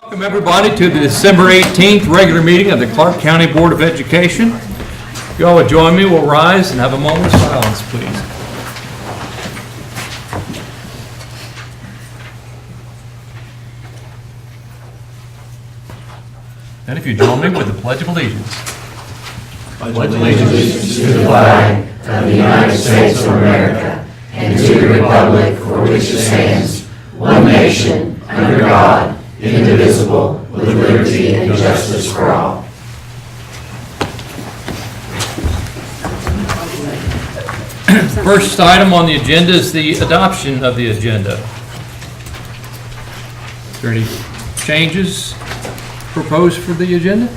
Welcome everybody to the December 18th regular meeting of the Clark County Board of Education. If you all would join me, we'll rise and have a moment of silence, please. And if you join me with the Pledge of Allegiance. Pledge allegiance to the flag of the United States of America and to the republic for which it stands, one nation, under God, indivisible, with liberty and justice for all. First item on the agenda is the adoption of the agenda. Is there any changes proposed for the agenda?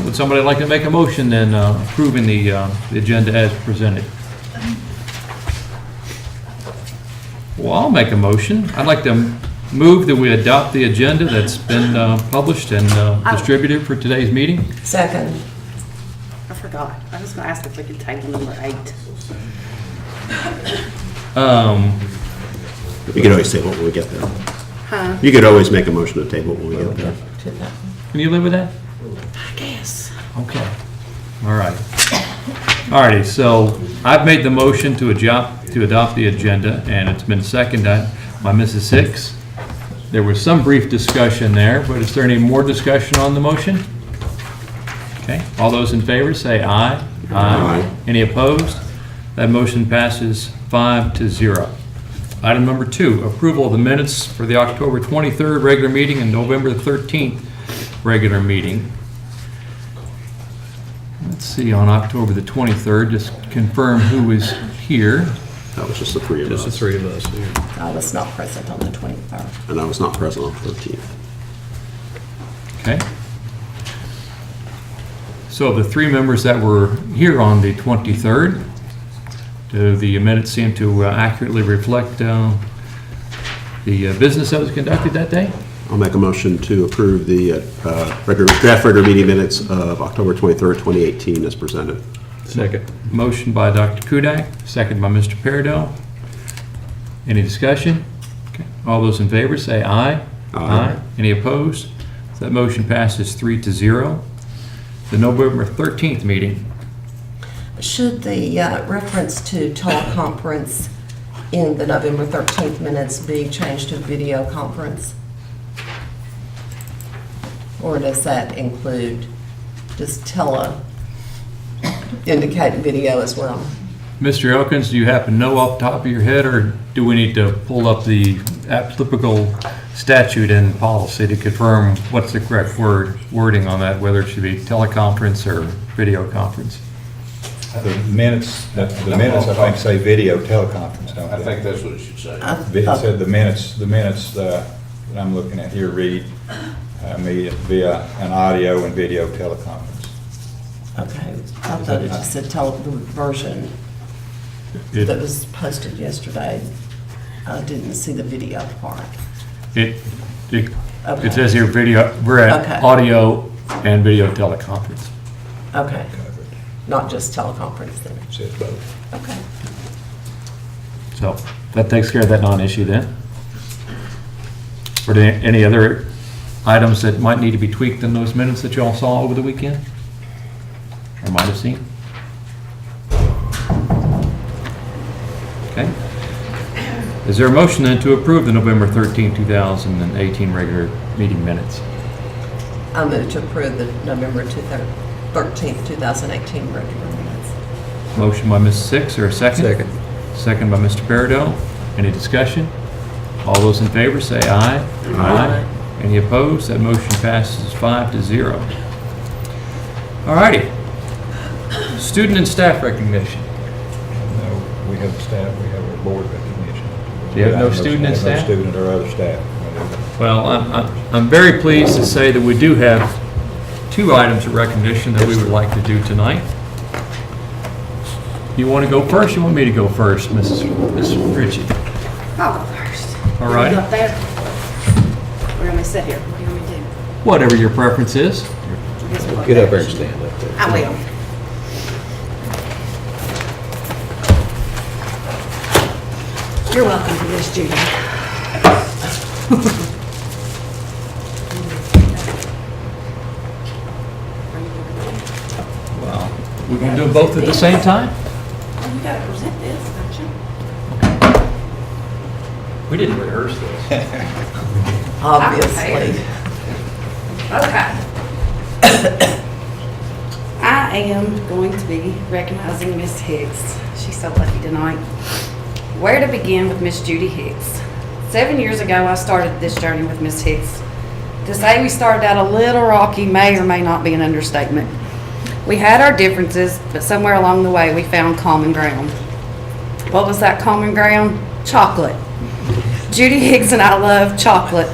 Would somebody like to make a motion then approving the agenda as presented? Well, I'll make a motion. I'd like to move that we adopt the agenda that's been published and distributed for today's meeting. Second. I forgot. I was going to ask if we could table number 8. You could always table it when we get there. Huh? You could always make a motion to table it when we get there. Can you live with that? I guess. Okay. All right. All righty. So I've made the motion to adopt the agenda, and it's been seconded by Mrs. Hicks. There was some brief discussion there, but is there any more discussion on the motion? Okay. All those in favor say aye. Aye. Any opposed? That motion passes 5-0. Item number 2, approval of the minutes for the October 23rd regular meeting and November 13th regular meeting. Let's see, on October the 23rd, just confirm who is here. That was just the three of us. Just the three of us. I was not present on the 23rd. And I was not present on the 13th. Okay. So the three members that were here on the 23rd, do the minutes seem to accurately reflect the business that was conducted that day? I'll make a motion to approve the draft regular meeting minutes of October 23rd, 2018 as presented. Second. Motion by Dr. Kudak, second by Mr. Peridot. Any discussion? Okay. All those in favor say aye. Aye. Any opposed? So that motion passes 3-0. The November 13th meeting. Should the reference to teleconference in the November 13th minutes be changed to video conference? Or does that include just indicate video as well? Mr. Elkins, do you happen to know off the top of your head, or do we need to pull up the applicable statute and policy to confirm what's the correct wording on that, whether it should be teleconference or video conference? The minutes, I think, say video teleconference, don't they? I think that's what it should say. It said the minutes that I'm looking at here read via an audio and video teleconference. Okay, I thought it just said the version that was posted yesterday. I didn't see the video part. It Okay. says here video, we're at Okay. audio and video teleconference. Okay, not just teleconference then. It says both. Okay. So that takes care of that non-issue then. Were there any other items that might need to be tweaked in those minutes that you all saw over the weekend? Or might have seen? Okay. Is there a motion then to approve the November 13, 2018 regular meeting minutes? I move to approve the November 13th, 2018 regular minutes. Motion by Ms. Hicks, or a second? Second. Second by Mr. Peridot. Any discussion? All those in favor say aye. Aye. Any opposed? That motion passes 5-0. All righty. Student and staff recognition. No, we have staff, we have our board recognition. Do you have no student and staff? No student or other staff. Well, I'm very pleased to say that we do have 2 items of recognition that we would like to do tonight. You want to go first? You want me to go first, Mrs. Ritchie? I'll go first. All right. You up there? We're going to sit here. What do you want me to do? Whatever your preference is. I guess we'll go Get up there there. and stand up there. I will. You're welcome to this, Judy. Well, we're gonna do both at the same time? Well, you gotta present this, don't you? We didn't rehearse this. Obviously. Okay. I am going to be recognizing Miss Hicks. She's so lucky tonight. Where to begin with Miss Judy Hicks? 7 years ago, I started this journey with Miss Hicks. To say we started out a little rocky may or may not be an understatement. We had our differences, but somewhere along the way, we found common ground. What was that common ground? Chocolate. Judy Hicks and I love chocolate.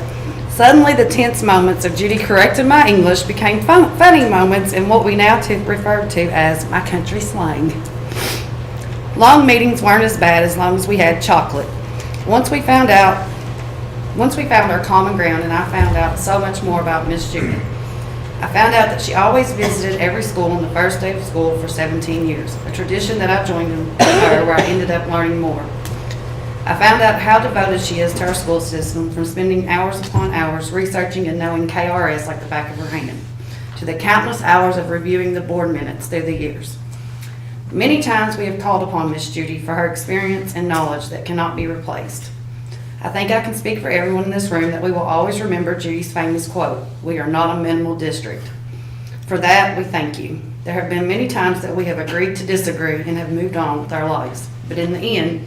Suddenly, the tense moments of Judy correcting my English became funny moments in what we now refer to as my country slang. Long meetings weren't as bad as long as we had chocolate. Once we found our common ground, and I found out so much more about Miss Judy. I found out that she always visited every school on the first day of school for 17 years, a tradition that I joined in her where I ended up learning more. I found out how devoted she is to our school system, from spending hours upon hours researching and knowing KRS like the back of her hand, to the countless hours of reviewing the board minutes through the years. Many times we have called upon Miss Judy for her experience and knowledge that cannot be replaced. I think I can speak for everyone in this room that we will always remember Judy's famous quote, "We are not a minimal district." For that, we thank you. There have been many times that we have agreed to disagree and have moved on with our lives. But in the end,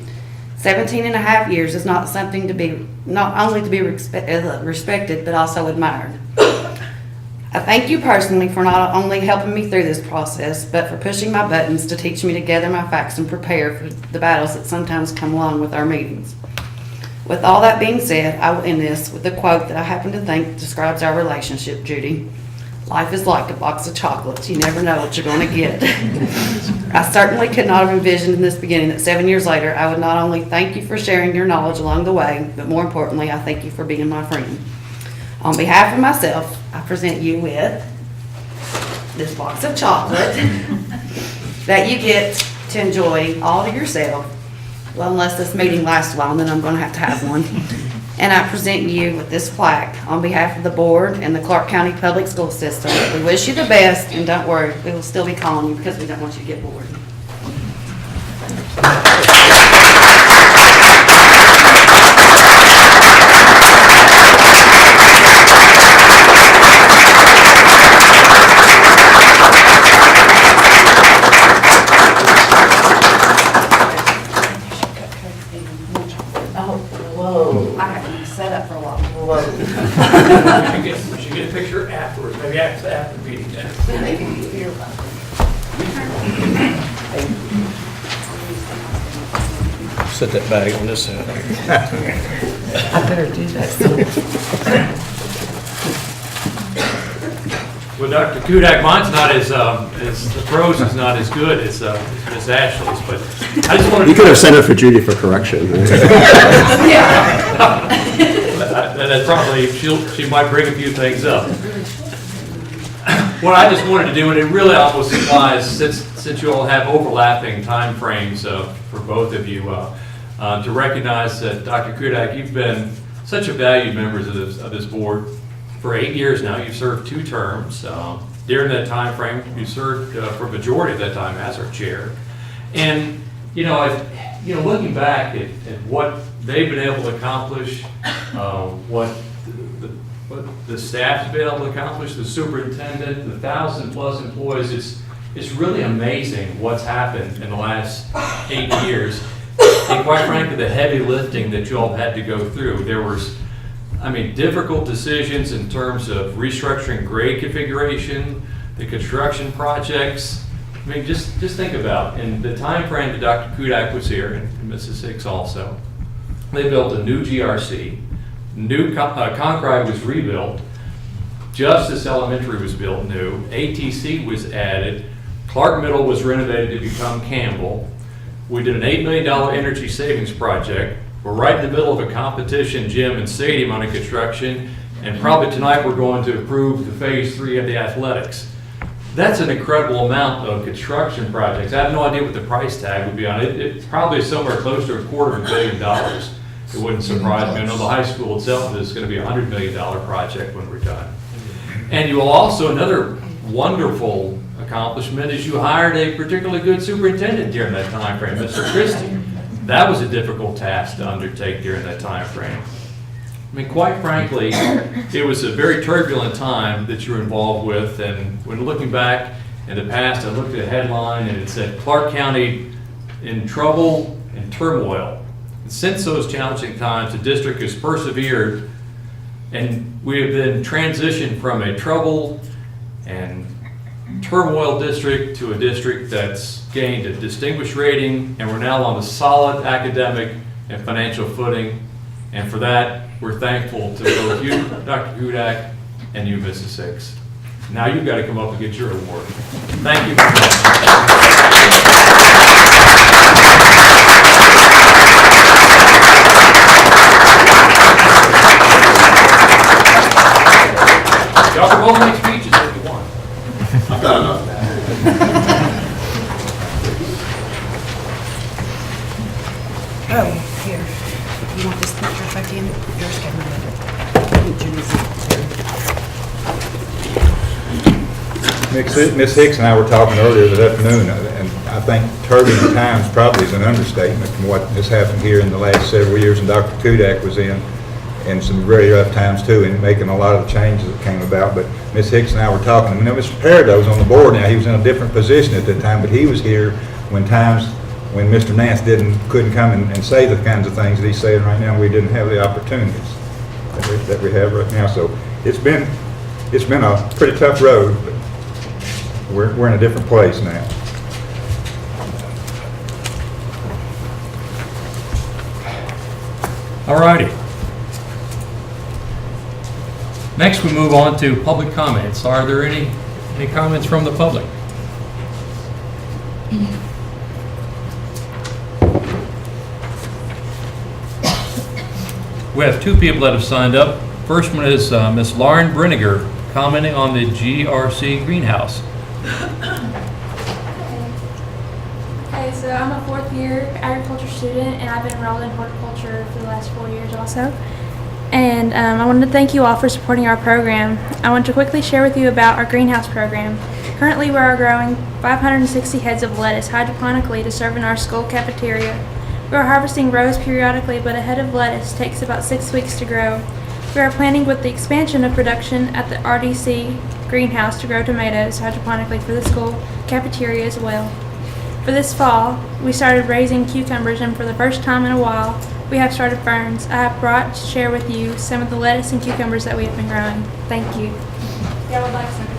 17 and a half years is not something to be, not only to be respected, but also admired. I thank you personally for not only helping me through this process, but for pushing my buttons to teach me to gather my facts and prepare for the battles that sometimes come along with our meetings. With all that being said, I will end this with a quote that I happen to think describes our relationship, Judy. Life is like a box of chocolates. You never know what you're going to get. I certainly could not have envisioned in this beginning that 7 years later, I would not only thank you for sharing your knowledge along the way, but more importantly, I thank you for being my friend. On behalf of myself, I present you with this box of chocolate that you get to enjoy all to yourself. Well, unless this meeting lasts a while, then I'm going to have one. And I present you with this plaque on behalf of the board and the Clark County Public School System. We wish you the best, and don't worry, we will still be calling you because we don't want you to get bored. I haven't set up for a while. We should get a picture afterwards, maybe after the meeting. Set that bag on this side. I better do that. Well, Dr. Kudak, mine's not as the prose is not as good as Miss Ashley's, but I just wanted to. You could have sent it for Judy for correction. That probably, she might bring a few things up. What I just wanted to do, and it really almost applies, since you all have overlapping time frames for both of you, to recognize that Dr. Kudak, you've been such a valued member of this board. For 8 years now, you've served 2 terms. During that time frame, you served for a majority of that time as our chair. And looking back at what they've been able to accomplish, what the staff's been able to accomplish, the superintendent, the 1,000+ employees, it's really amazing what's happened in the last 8 years. And quite frankly, the heavy lifting that you all had to go through. There was, difficult decisions in terms of restructuring grade configuration, the construction projects. Just think about, in the time frame that Dr. Kudak was here, and Mrs. Hicks also, they built a new GRC, new Concrive was rebuilt, Justice Elementary was built new, ATC was added, Clark Middle was renovated to become Campbell. We did an $8 million energy savings project. We're right in the middle of a competition gym and stadium under construction, and probably tonight we're going to approve the phase 3 of the athletics. That's an incredible amount of construction projects. I have no idea what the price tag would be on it. It's probably somewhere close to $250 million. It wouldn't surprise me. I know the high school itself is going to be a $100 million project when we're done. And you will also, another wonderful accomplishment is you hired a particularly good superintendent during that time frame, Mr. Christie. That was a difficult task to undertake during that time frame. I mean, quite frankly, it was a very turbulent time that you were involved with, and when looking back in the past, I looked at a headline and it said, Clark County in trouble and turmoil. And since those challenging times, the district has persevered, and we have been transitioned from a trouble and turmoil district to a district that's gained a distinguished rating, and we're now on a solid academic and financial footing. And for that, we're thankful to both you, Dr. Hudak, and you, Mrs. Hicks. Now you've got to come up and get your award. Thank you very much. Y'all can both make speeches if you want. I've done enough of that. Oh, here. You want this picture back in? Yours can be Ms. Hicks and I were talking earlier this afternoon, and I think turbulent times probably is an understatement from what has happened here in the last several years, and Dr. Hudak was in some very rough times too, in making a lot of the changes that came about. But Ms. Hicks and I were talking. I mean, Mr. Peridot was on the board now. He was in a different position at that time, but he was here when Mr. Nance couldn't come and say the kinds of things that he's saying right now. We didn't have the opportunities that we have right now. So it's been a pretty tough road, but we're in a different place now. All righty. Next, we move on to public comments. Are there any comments from the public? We have two people that have signed up. First one is Ms. Lauren Brenniger, commenting on the GRC greenhouse. Okay, so I'm a fourth year agriculture student, and I've been enrolled in horticulture for the last 4 years also. And I wanted to thank you all for supporting our program. I want to quickly share with you about our greenhouse program. Currently, we are growing 560 heads of lettuce hydroponically to serve in our school cafeteria. We are harvesting rows periodically, but a head of lettuce takes about 6 weeks to grow. We are planning with the expansion of production at the RDC greenhouse to grow tomatoes hydroponically for the school cafeteria as well. For this fall, we started raising cucumbers, and for the first time in a while, we have started ferns. I have brought to share with you some of the lettuce and cucumbers that we have been growing. Thank you. Yeah, I would like something.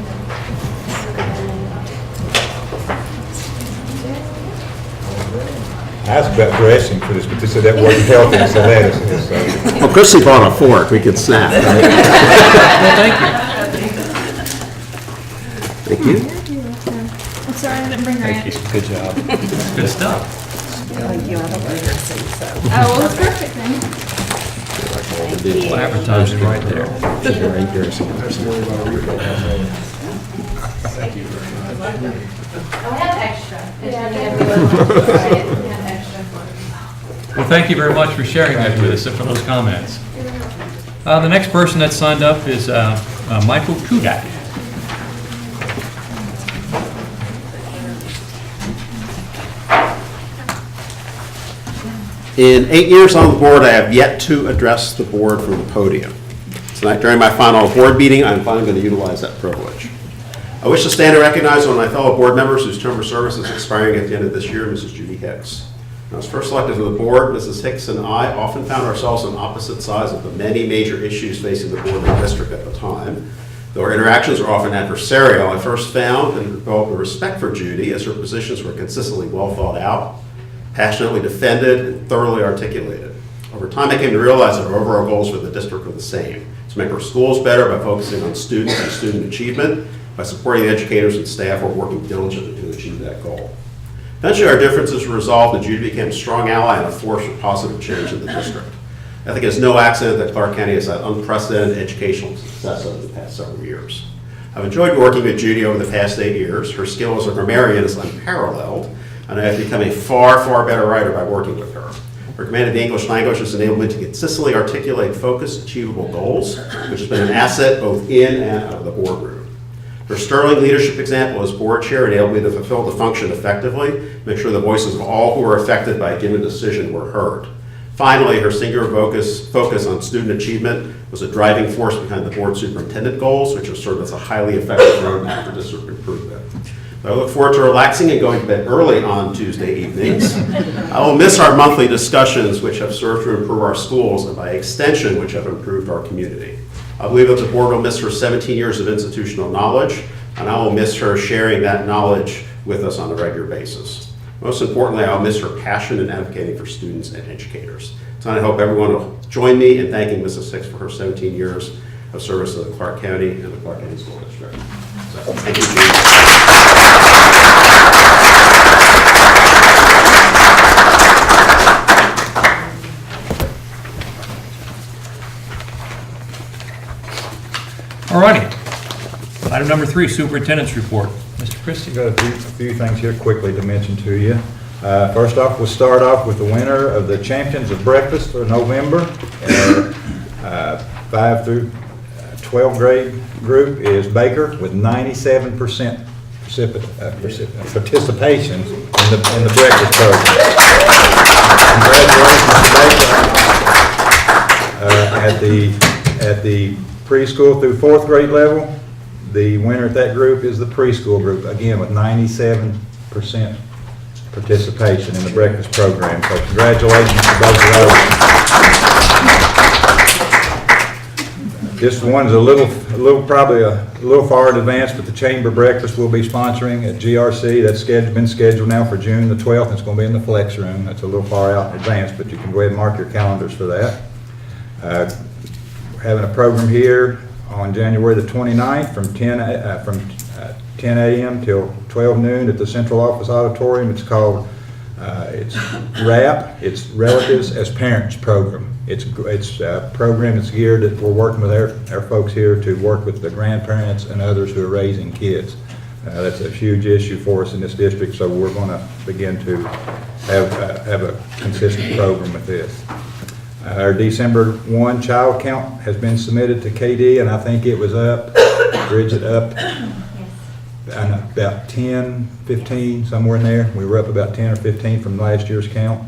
I was about dressing for this, but they said that wasn't healthy, so lettuce. Well, Chrissy brought a fork. We could snap, right? Well, thank you. Thank you. I'm sorry I didn't bring ranch. Good job. Good stuff. Thank you, I don't want to see, so. Oh, well, it's perfect then. Well, advertising right there. I have extra. Well, thank you very much for sharing that with us and for those comments. The next person that signed up is Michael Kudak. In 8 years on the board, I have yet to address the board from the podium. Tonight, during my final board meeting, I'm finally going to utilize that privilege. I wish to stand and recognize one of my fellow board members whose term of service is expiring at the end of this year, Mrs. Judy Hicks. When I was first elected to the board, Mrs. Hicks and I often found ourselves on opposite sides of the many major issues facing the board and district at the time. Though our interactions were often adversarial, I first found and developed a respect for Judy as her positions were consistently well thought out, passionately defended, and thoroughly articulated. Over time, I came to realize that our overall goals for the district were the same: to make our schools better by focusing on students and student achievement, by supporting the educators and staff who are working diligently to achieve that goal. Eventually, our differences were resolved, and Judy became a strong ally and a force for positive change in the district. I think it's no accident that Clark County has had unprecedented educational success over the past several years. I've enjoyed working with Judy over the past 8 years. Her skill as a grammarian is unparalleled, and I have become a far, far better writer by working with her. Her command of the English language has enabled me to consistently articulate focused, achievable goals, which has been an asset both in and out of the boardroom. Her sterling leadership example as board chair enabled me to fulfill the function effectively, make sure the voices of all who were affected by a given decision were heard. Finally, her singular focus on student achievement was a driving force behind the board superintendent goals, which have served as a highly effective roadmap for district improvement. I look forward to relaxing and going to bed early on Tuesday evenings. I will miss our monthly discussions, which have served to improve our schools and by extension, which have improved our community. I believe that the board will miss her 17 years of institutional knowledge, and I will miss her sharing that knowledge with us on a regular basis. Most importantly, I'll miss her passion in advocating for students and educators. So I hope everyone will join me in thanking Mrs. Hicks for her 17 years of service to the Clark County and the Clark County School District. So, thank you, Chief. All righty. Item number 3, superintendent's report. Mr. Christie. Got a few things here quickly to mention to you. First off, we'll start off with the winner of the Champions of Breakfast for November. Our 5 through 12 grade group is Baker with 97% participation in the breakfast program. Congratulations to Baker. At the preschool through 4th grade level, the winner at that group is the preschool group, again with 97% participation in the breakfast program. So congratulations to both of those. This one's probably a little far in advance, but the Chamber Breakfast will be sponsoring at GRC. That's been scheduled now for June the 12th. It's going to be in the Flex Room. That's a little far out in advance, but you can go ahead and mark your calendars for that. We're having a program here on January the 29th from 10 a.m. till 12 noon at the Central Office Auditorium. It's called it's RAP. It's Relatives as Parents program. It's a program that's geared that we're working with our folks here to work with the grandparents and others who are raising kids. That's a huge issue for us in this district, so we're going to begin to have a consistent program with this. Our December 1 child count has been submitted to KD, and I think it was up, Bridget, up about 10, 15, somewhere in there. We were up about 10 or 15 from last year's count.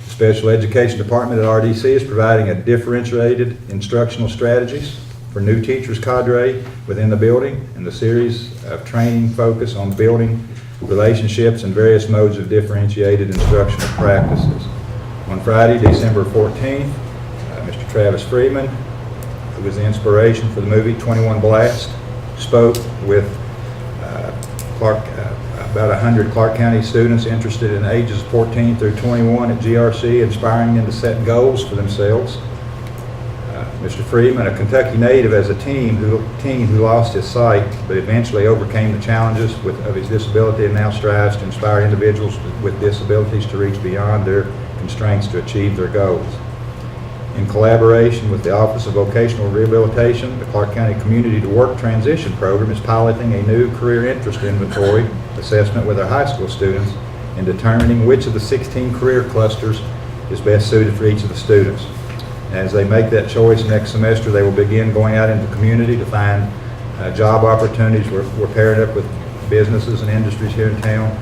The Special Education Department at RDC is providing a differentiated instructional strategies for new teachers cadre within the building, and the series of training focus on building relationships and various modes of differentiated instructional practices. On Friday, December 14th, Mr. Travis Freeman, who was the inspiration for the movie 21 Blast, spoke with about 100 Clark County students interested in ages 14 through 21 at GRC, inspiring them to set goals for themselves. Mr. Freeman, a Kentucky native, as a teen who lost his sight but eventually overcame the challenges of his disability and now strives to inspire individuals with disabilities to reach beyond their constraints to achieve their goals. In collaboration with the Office of Vocational Rehabilitation, the Clark County Community to Work Transition Program is piloting a new career interest inventory assessment with our high school students in determining which of the 16 career clusters is best suited for each of the students. As they make that choice next semester, they will begin going out into the community to find job opportunities. We're pairing up with businesses and industries here in town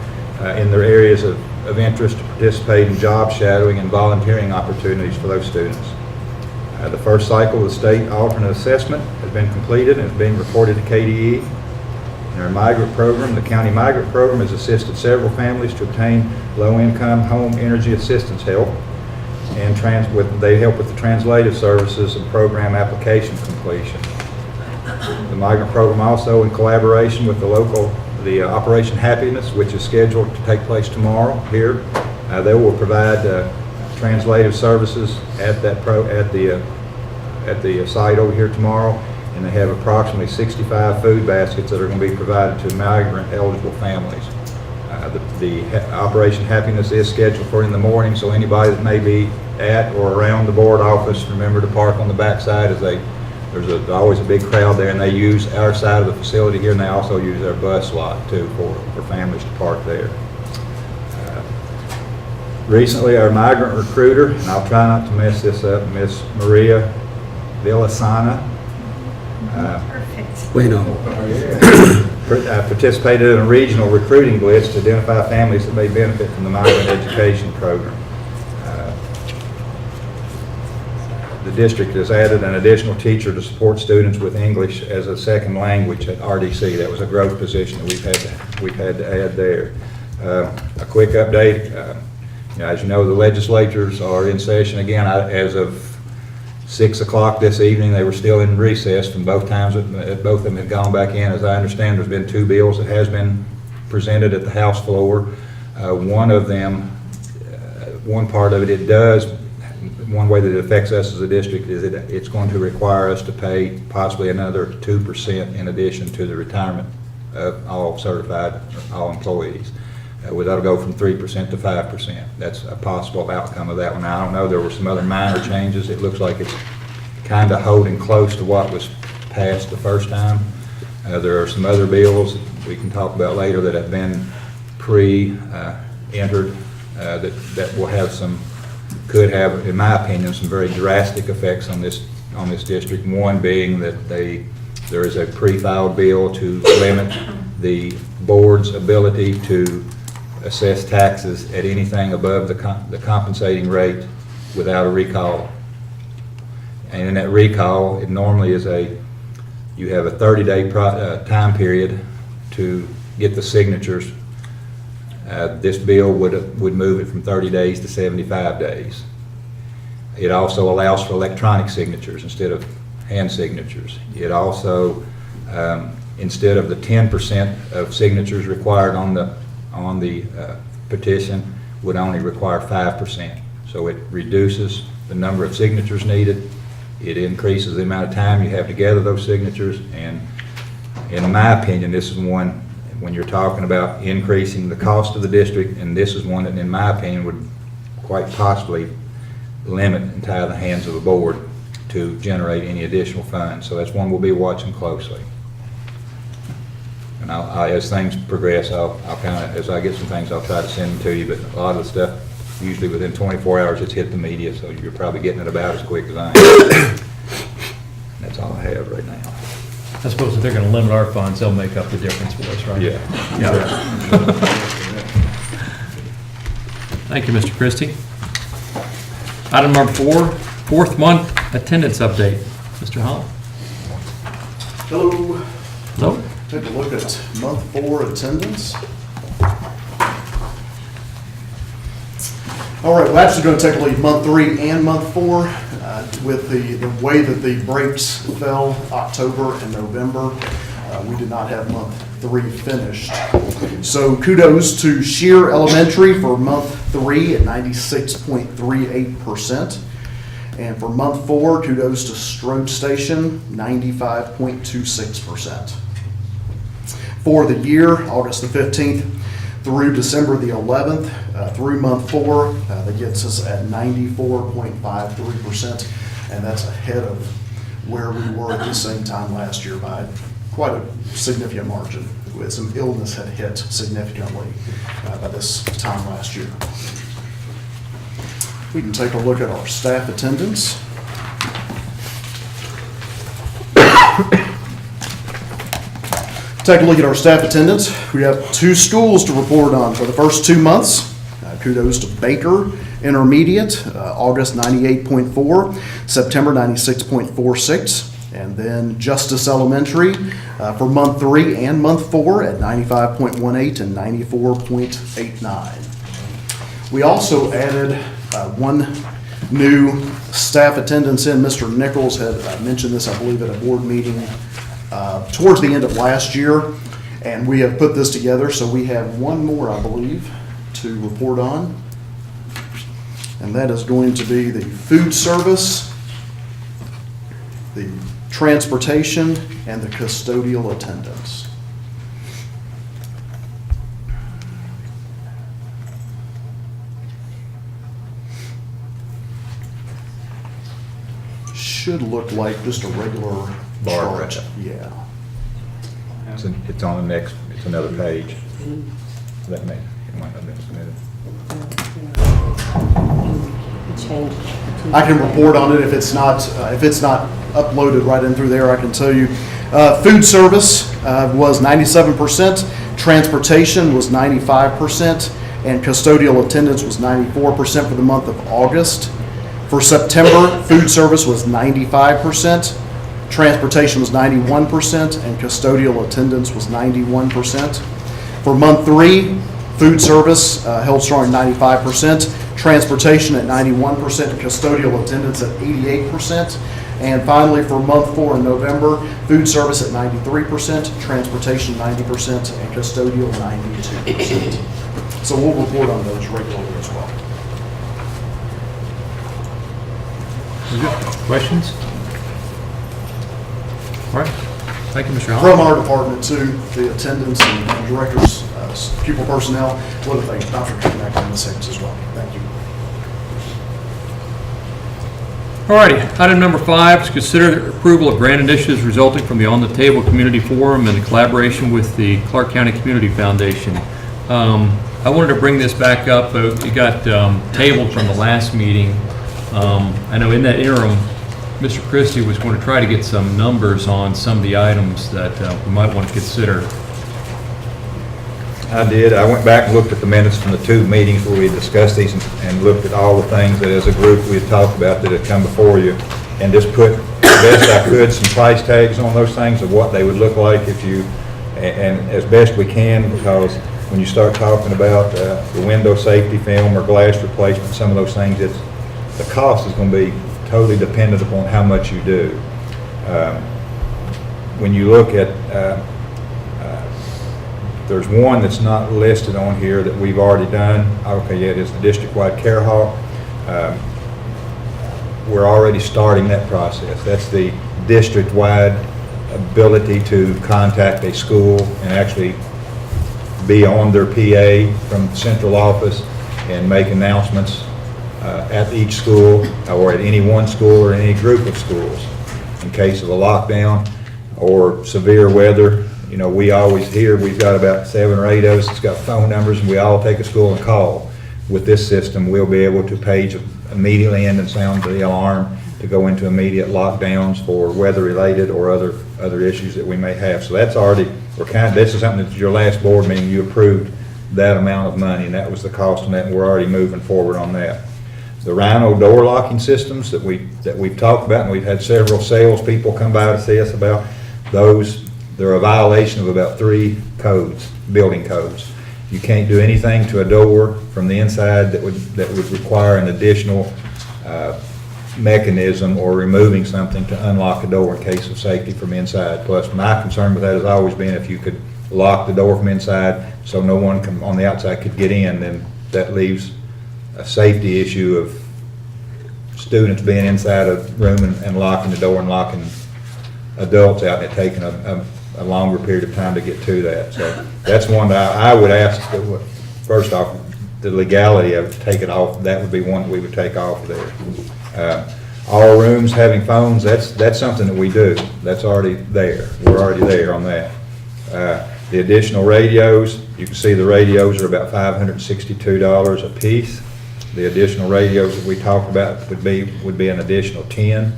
in their areas of interest to participate in job shadowing and volunteering opportunities for those students. The first cycle of the state alternate assessment has been completed and is being reported to KDE. In our migrant program, the county migrant program has assisted several families to obtain low-income home energy assistance help, and they help with the translative services and program application completion. The migrant program also, in collaboration with the Operation Happiness, which is scheduled to take place tomorrow here, they will provide translative services at the site over here tomorrow, and they have approximately 65 food baskets that are going to be provided to migrant eligible families. The Operation Happiness is scheduled for in the morning, so anybody that may be at or around the board office, remember to park on the back side, as there's always a big crowd there, and they use our side of the facility here, and they also use our bus lot too for families to park there. Recently, our migrant recruiter, and I'll try not to mess this up, Miss Maria Villasana, participated in a regional recruiting blitz to identify families that may benefit from the migrant education program. The district has added an additional teacher to support students with English as a second language at RDC. That was a growth position that we've had to add there. A quick update. As you know, the legislatures are in session again. As of 6 o'clock this evening, they were still in recess from both times that both of them had gone back in. As I understand, there's been 2 bills that has been presented at the House floor. One of them, one part of it does, one way that it affects us as a district is it's going to require us to pay possibly another 2% in addition to the retirement of all certified, all employees. That'll go from 3% to 5%. That's a possible outcome of that one. I don't know, there were some other minor changes. It looks like it's kind of holding close to what was passed the first time. There are some other bills we can talk about later that have been pre-entered that will have some, could have, in my opinion, some very drastic effects on this district. One being that there is a pre-filed bill to limit the board's ability to assess taxes at anything above the compensating rate without a recall. And in that recall, it normally is you have a 30-day time period to get the signatures. This bill would move it from 30 days to 75 days. It also allows for electronic signatures instead of hand signatures. It also, instead of the 10% of signatures required on the petition, would only require 5%. So it reduces the number of signatures needed. It increases the amount of time you have to gather those signatures. And in my opinion, this is one, when you're talking about increasing the cost of the district, and this is one that, in my opinion, would quite possibly limit and tie the hands of the board to generate any additional funds. So that's one we'll be watching closely. And as things progress, I'll kind of, as I get some things, I'll try to send them to you. But a lot of the stuff, usually within 24 hours, it's hit the media, so you're probably getting it about as quick as I am. That's all I have right now. I suppose if they're going to limit our funds, they'll make up the difference for us, right? Yeah. Yeah. Thank you, Mr. Christie. Item number 4, fourth month attendance update. Mr. Holland. Hello. Hello. Take a look at month 4 attendance. All right, we're actually going to take a look at month 3 and month 4 with the way that the breaks fell, October and November. We did not have month 3 finished. So kudos to Shear Elementary for month 3 at 96.38%. And for month 4, kudos to Strode Station, 95.26%. For the year, August the 15th through December the 11th, through month 4, that gets us at 94.53%, and that's ahead of where we were at the same time last year by quite a significant margin. With some illness had hit significantly by this time last year. We can take a look at our staff attendance. Take a look at our staff attendance. We have 2 schools to report on for the first 2 months. Kudos to Baker Intermediate, August 98.4, September 96.46, and then Justice Elementary for month 3 and month 4 at 95.18 and 94.89. We also added 1 new staff attendance in. Mr. Nichols had mentioned this, I believe, at a board meeting towards the end of last year, and we have put this together, so we have 1 more, I believe, to report on, and that is going to be the food service, the transportation, and the custodial attendance. Should look like just a regular Bar chart. graph. Yeah. It's on the next, it's another page. That may, it might not have been submitted. Change. I can report on it if it's not uploaded right in through there. I can tell you. Food service was 97%, transportation was 95%, and custodial attendance was 94% for the month of August. For September, food service was 95%, transportation was 91%, and custodial attendance was 91%. For month 3, food service held strong at 95%, transportation at 91%, and custodial attendance at 88%. And finally, for month 4 in November, food service at 93%, transportation 90%, and custodial 92%. So we'll report on those regularly as well. Questions? All right. Thank you, Mr. Holland. From our department too, the attendants and directors, pupil personnel, want to thank Dr. Kudak and Ms. Hicks as well. Thank you. All righty, item number 5 is consider the approval of grant initiatives resulting from the On the Table Community Forum and in collaboration with the Clark County Community Foundation. I wanted to bring this back up. It got tabled from the last meeting. I know in that interim, Mr. Christie was going to try to get some numbers on some of the items that we might want to consider. I did. I went back and looked at the minutes from the 2 meetings where we discussed these and looked at all the things that as a group we had talked about that had come before you, and just put the best I could some price tags on those things of what they would look like if you, and as best we can, because when you start talking about the window safety film or glass replacement, some of those things, the cost is going to be totally dependent upon how much you do. When you look at there's one that's not listed on here that we've already done. Okay, yeah, it is the district-wide care hall. We're already starting that process. That's the district-wide ability to contact a school and actually be on their PA from the central office and make announcements at each school or at any one school or any group of schools in case of a lockdown or severe weather. You know, we always hear, we've got about 7 or 8 of us that's got phone numbers, and we all take a school and call. With this system, we'll be able to page immediately in and sound the alarm to go into immediate lockdowns for weather-related or other issues that we may have. So that's already, this is something that your last board meeting, you approved that amount of money, and that was the cost on that, and we're already moving forward on that. The Rhino door locking systems that we've talked about, and we've had several salespeople come by to see us about those. They're a violation of about 3 codes, building codes. You can't do anything to a door from the inside that would require an additional mechanism or removing something to unlock a door in case of safety from inside. Plus, my concern with that has always been if you could lock the door from inside so no one on the outside could get in, then that leaves a safety issue of students being inside a room and locking the door and locking adults out and it taking a longer period of time to get to that. So that's one that I would ask, first off, the legality of to take it off. That would be one that we would take off there. All rooms having phones, that's something that we do. That's already there. We're already there on that. The additional radios, you can see the radios are about $562 a piece. The additional radios that we talked about would be an additional 10.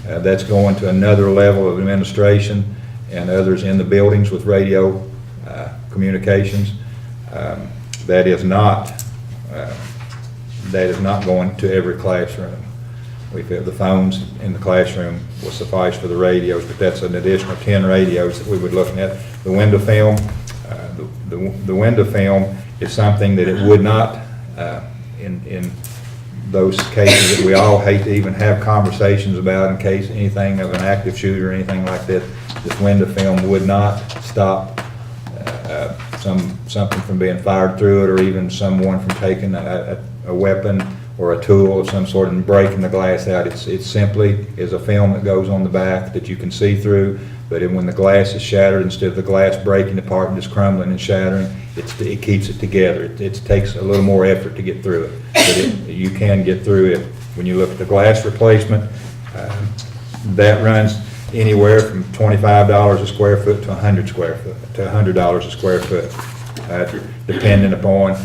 That's going to another level of administration and others in the buildings with radio communications. That is not going to every classroom. We feel the phones in the classroom will suffice for the radios, but that's an additional 10 radios that we would look at. The window film, the window film is something that it would not, in those cases that we all hate to even have conversations about in case anything of an active shooter or anything like that, this window film would not stop something from being fired through it, or even someone from taking a weapon or a tool of some sort and breaking the glass out. It simply is a film that goes on the back that you can see through, but when the glass is shattered, instead of the glass breaking apart and just crumbling and shattering, it keeps it together. It takes a little more effort to get through it, but you can get through it. When you look at the glass replacement, that runs anywhere from $25 a square foot to $100 a square foot, depending upon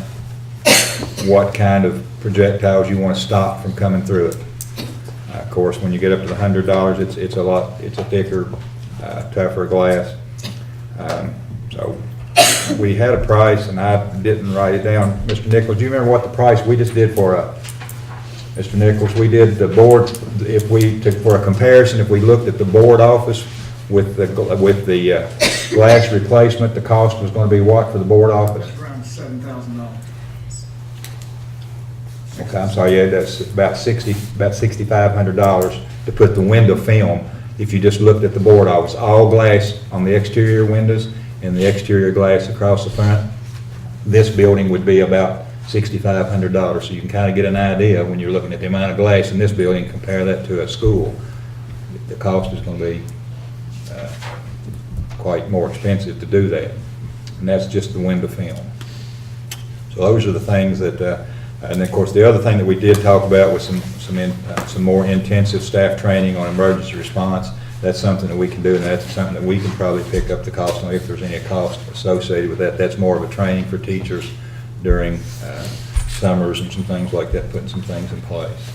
what kind of projectiles you want to stop from coming through it. Of course, when you get up to the $100, it's a thicker, tougher glass. So we had a price, and I didn't write it down. Mr. Nichols, do you remember what the price we just did for Mr. Nichols? We did the board, for a comparison, if we looked at the board office with the glass replacement, the cost was going to be what for the board office? Around $7,000. Okay, I'm sorry, yeah, that's about $6,500 to put the window film. If you just looked at the board office, all glass on the exterior windows and the exterior glass across the front, this building would be about $6,500. So you can kind of get an idea when you're looking at the amount of glass in this building, compare that to a school. The cost is going to be quite more expensive to do that. And that's just the window film. So those are the things that, and of course, the other thing that we did talk about was some more intensive staff training on emergency response. That's something that we can do, and that's something that we can probably pick up the cost on if there's any cost associated with that. That's more of a training for teachers during summers and some things like that, putting some things in place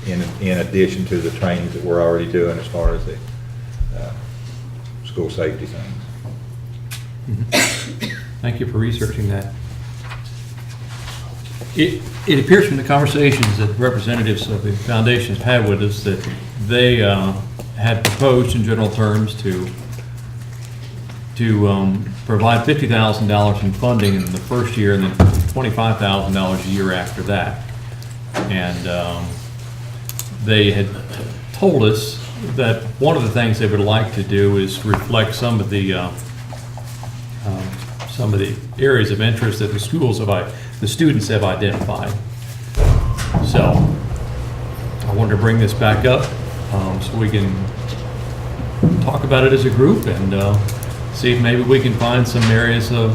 in addition to the trainings that we're already doing as far as the school safety things. Thank you for researching that. It appears from the conversations that representatives of the foundation have had with us that they had proposed in general terms to provide $50,000 in funding in the first year and then $25,000 a year after that. And they had told us that one of the things they would like to do is reflect some of the areas of interest that the students have identified. So I wanted to bring this back up so we can talk about it as a group and see if maybe we can find some areas of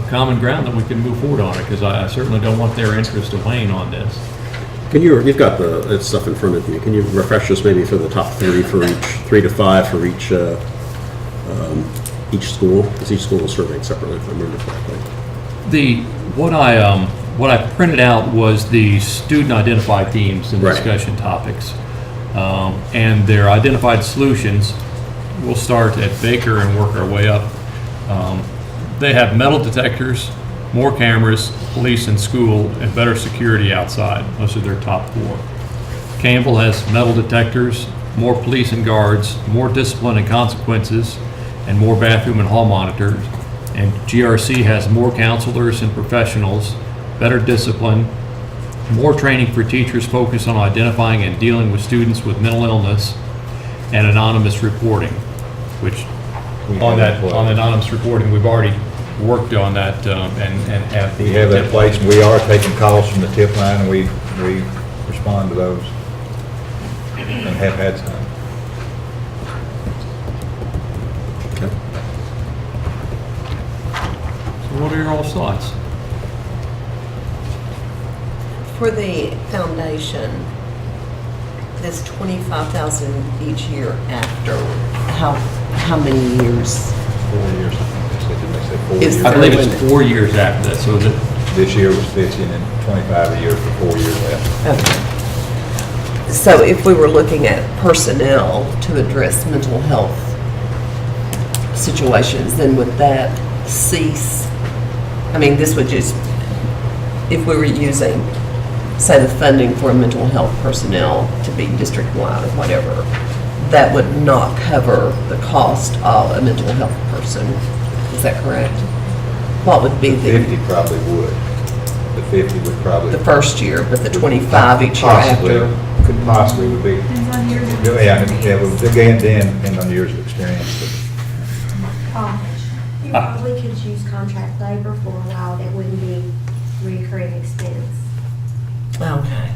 common ground that we can move forward on it, because I certainly don't want their interest to wane on this. You've got that stuff in front of you. Can you refresh us maybe for the top 3 for each, 3 to 5 for each school? Because each school is surveyed separately, if I remember correctly. What I printed out was the student identified themes and Right. discussion topics, and their identified solutions. We'll start at Baker and work our way up. They have metal detectors, more cameras, police in school, and better security outside. Those are their top 4. Campbell has metal detectors, more police and guards, more discipline and consequences, and more bathroom and hall monitors. And GRC has more counselors and professionals, better discipline, more training for teachers focused on identifying and dealing with students with mental illness, and anonymous reporting, which on anonymous reporting, we've already worked on that and have. We have that in place, and we are taking calls from the tip line, and we respond to those, and have had some. Okay. So what are your all's thoughts? For the foundation, this $25,000 each year after, how many years? 4 years, I think they said, didn't they say 4 Is years? I believe it's 4 years after that, so that This year was 50 and then 25 a year for 4 years after. Okay. So if we were looking at personnel to address mental health situations, then would that cease? I mean, this would just, if we were using, say, the funding for mental health personnel to be district-wide or whatever, that would not cover the cost of a mental health person. Is that correct? What would be The 50 probably would. The 50 would probably. the first year, but the 25 each year Possibly, after? could possibly would be. Depends on years of Yeah, experience. it would, again, depend on years of experience. You probably could use contract labor for a while, that wouldn't be recurring expense. Okay.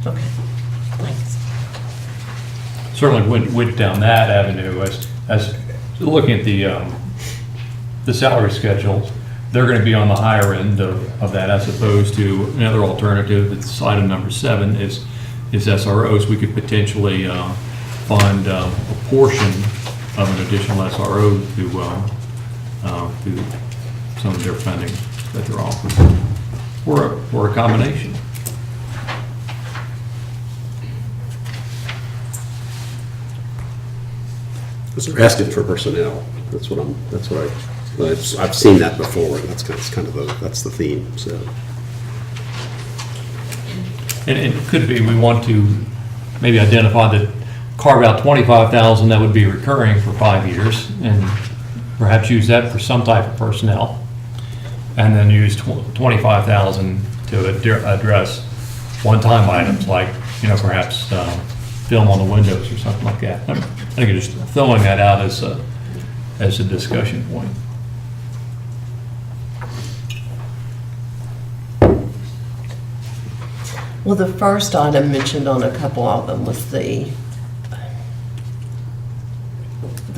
Okay. Thanks. certainly went down that avenue as looking at the salary schedules. They're going to be on the higher end of that, as opposed to another alternative. It's item number 7 is SROs. We could potentially fund a portion of an additional SRO through some of their funding. that they're offering, or a combination. Because they're asking for personnel. I've seen that before, and that's that's the theme, so. And it could be, we want to maybe identify that, carve out 25,000 that would be recurring for 5 years, and perhaps use that for some type of personnel, and then use 25,000 to address one-time items like, perhaps film on the windows or something like that. I think just throwing that out as a discussion point. Well, the first item mentioned on a couple of them was the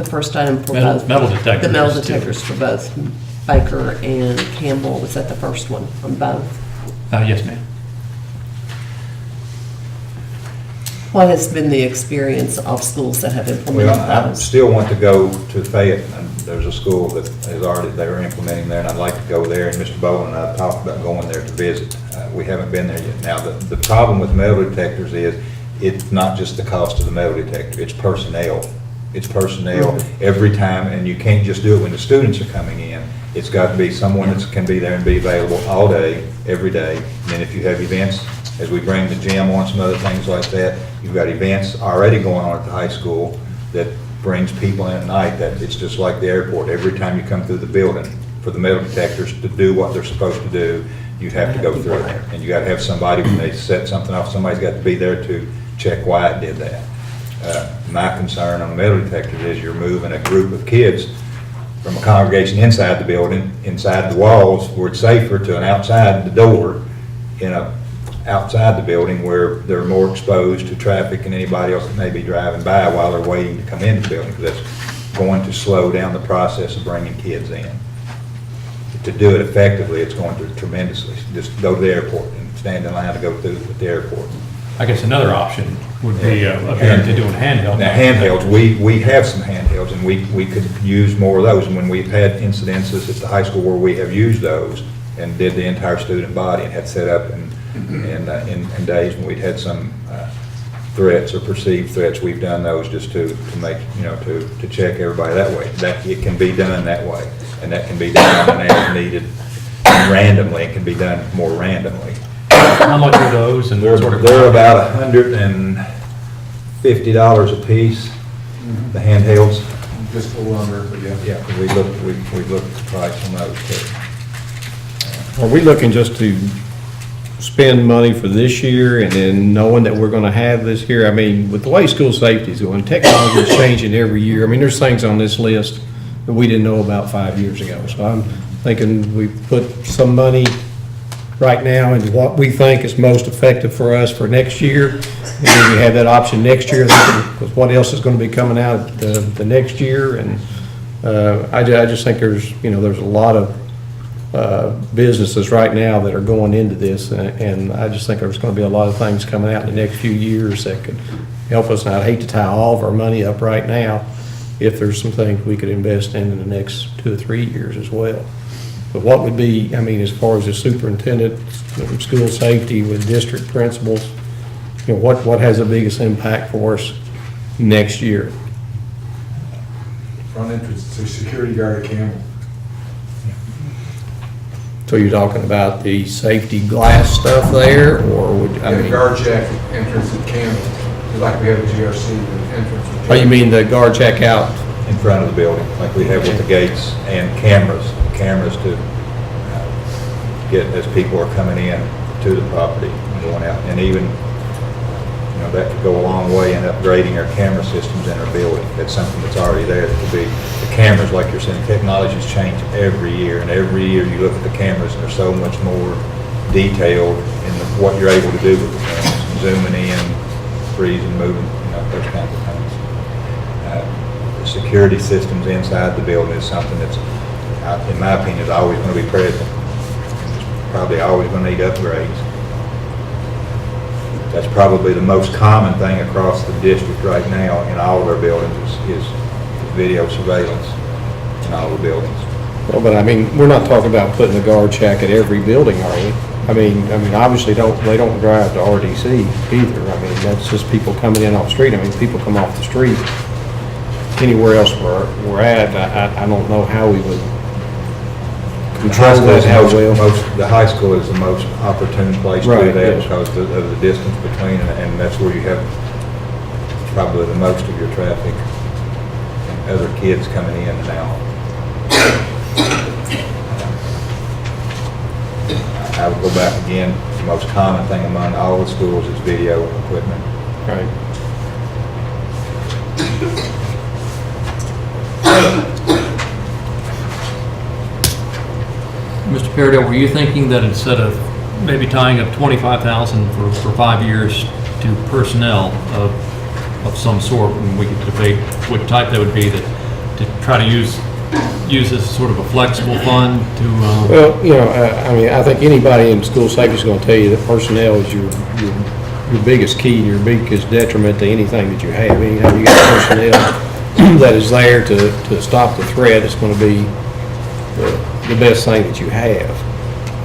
first item for both. Metal detectors. The metal detectors for both Baker and Campbell. Was that the first one on both? Yes, ma'am. What has been the experience of schools that have implemented Well, I those? still want to go to Fayette, and there's a school that is already, they're implementing there, and I'd like to go there, and Mr. Bowen and I talked about going there to visit. We haven't been there yet. Now, the problem with metal detectors is, it's not just the cost of the metal detector, it's personnel. It's personnel every time, and you can't just do it when the students are coming in. It's got to be someone that can be there and be available all day, every day. And then if you have events, as we bring the gym on, some other things like that, you've got events already going on at the high school that brings people in at night. That it's just like the airport. Every time you come through the building, for the metal detectors to do what they're supposed to do, you have to go through there. And you got to have somebody, when they set something off, somebody's got to be there to check why it did that. My concern on the metal detectors is you're moving a group of kids from a congregation inside the building, inside the walls, where it's safer, to an outside the door, outside the building where they're more exposed to traffic and anybody else that may be driving by while they're waiting to come into the building, because that's going to slow down the process of bringing kids in. To do it effectively, it's going to tremendously. Just go to the airport and stand in line to go through at the airport. I guess another option would be to doing handheld. Now, handhelds, we have some handhelds, and we could use more of those. And when we've had incidences at the high school where we have used those and did the entire student body and had set up in days when we'd had some threats or perceived threats, we've done those just to make, to check everybody that way. That it can be done that way, and that can be done on an as needed randomly. It can be done more randomly. How much are those? And They're about $150 a piece, the handhelds. Just a little under, but yeah. Yeah, 'cause we looked at the price on those too. Are we looking just to spend money for this year and then knowing that we're gonna have this here? I mean, with the way school safety is going, technology is changing every year. I mean, there's things on this list that we didn't know about 5 years ago. So I'm thinking we put some money right now into what we think is most effective for us for next year. And then we have that option next year, because what else is gonna be coming out the next year? And I just think there's a lot of businesses right now that are going into this, and I just think there's going to be a lot of things coming out in the next few years that could help us. And I'd hate to tie all of our money up right now if there's some things we could invest in the next 2 or 3 years as well. But what would be, I mean, as far as the superintendent, school safety with district principals, what has the biggest impact for us next year? Front entrance to security guard at Campbell. So you're talking about the safety glass stuff there, or would, I And mean? guard check entrance at Campbell, like we have at GRC, the entrance. Oh, you mean the guard check out? In front of the building, like we have with the gates, and cameras to get as people are coming in to the property and going out. And even, that could go a long way in upgrading our camera systems in our building. That's something that's already there. That could be the cameras, like you're saying, technology's changed every year, and every year you look at the cameras and they're so much more detailed in what you're able to do with the cameras, zooming in, freezing, moving, those kinds of things. The security systems inside the building is something that's, in my opinion, is always going to be present. It's probably always going to need upgrades. That's probably the most common thing across the district right now in all of our buildings is video surveillance in all the buildings. Well, but I mean, we're not talking about putting a guard shack at every building, are we? I mean, obviously they don't drive to RDC either. I mean, that's just people coming in off the street. I mean, people come off the street anywhere else we're at. I don't know how we would control that, how well. The high school is the most opportune place to do Right, that yes. because of the distance between, and that's where you have probably the most of your traffic and other kids coming in and out. I would go back again, the most common thing among all the schools is video equipment. Right. Mr. Peridot, were you thinking that instead of maybe tying up $25,000 for 5 years to personnel of some sort, and we could debate what type that would be, that to try to use this as sort of a flexible fund to, Well, you know, I mean, I think anybody in school safety is going to tell you that personnel is your biggest key, your biggest detriment to anything that you have. Anytime you got personnel that is there to stop the threat, it's going to be the best thing that you have.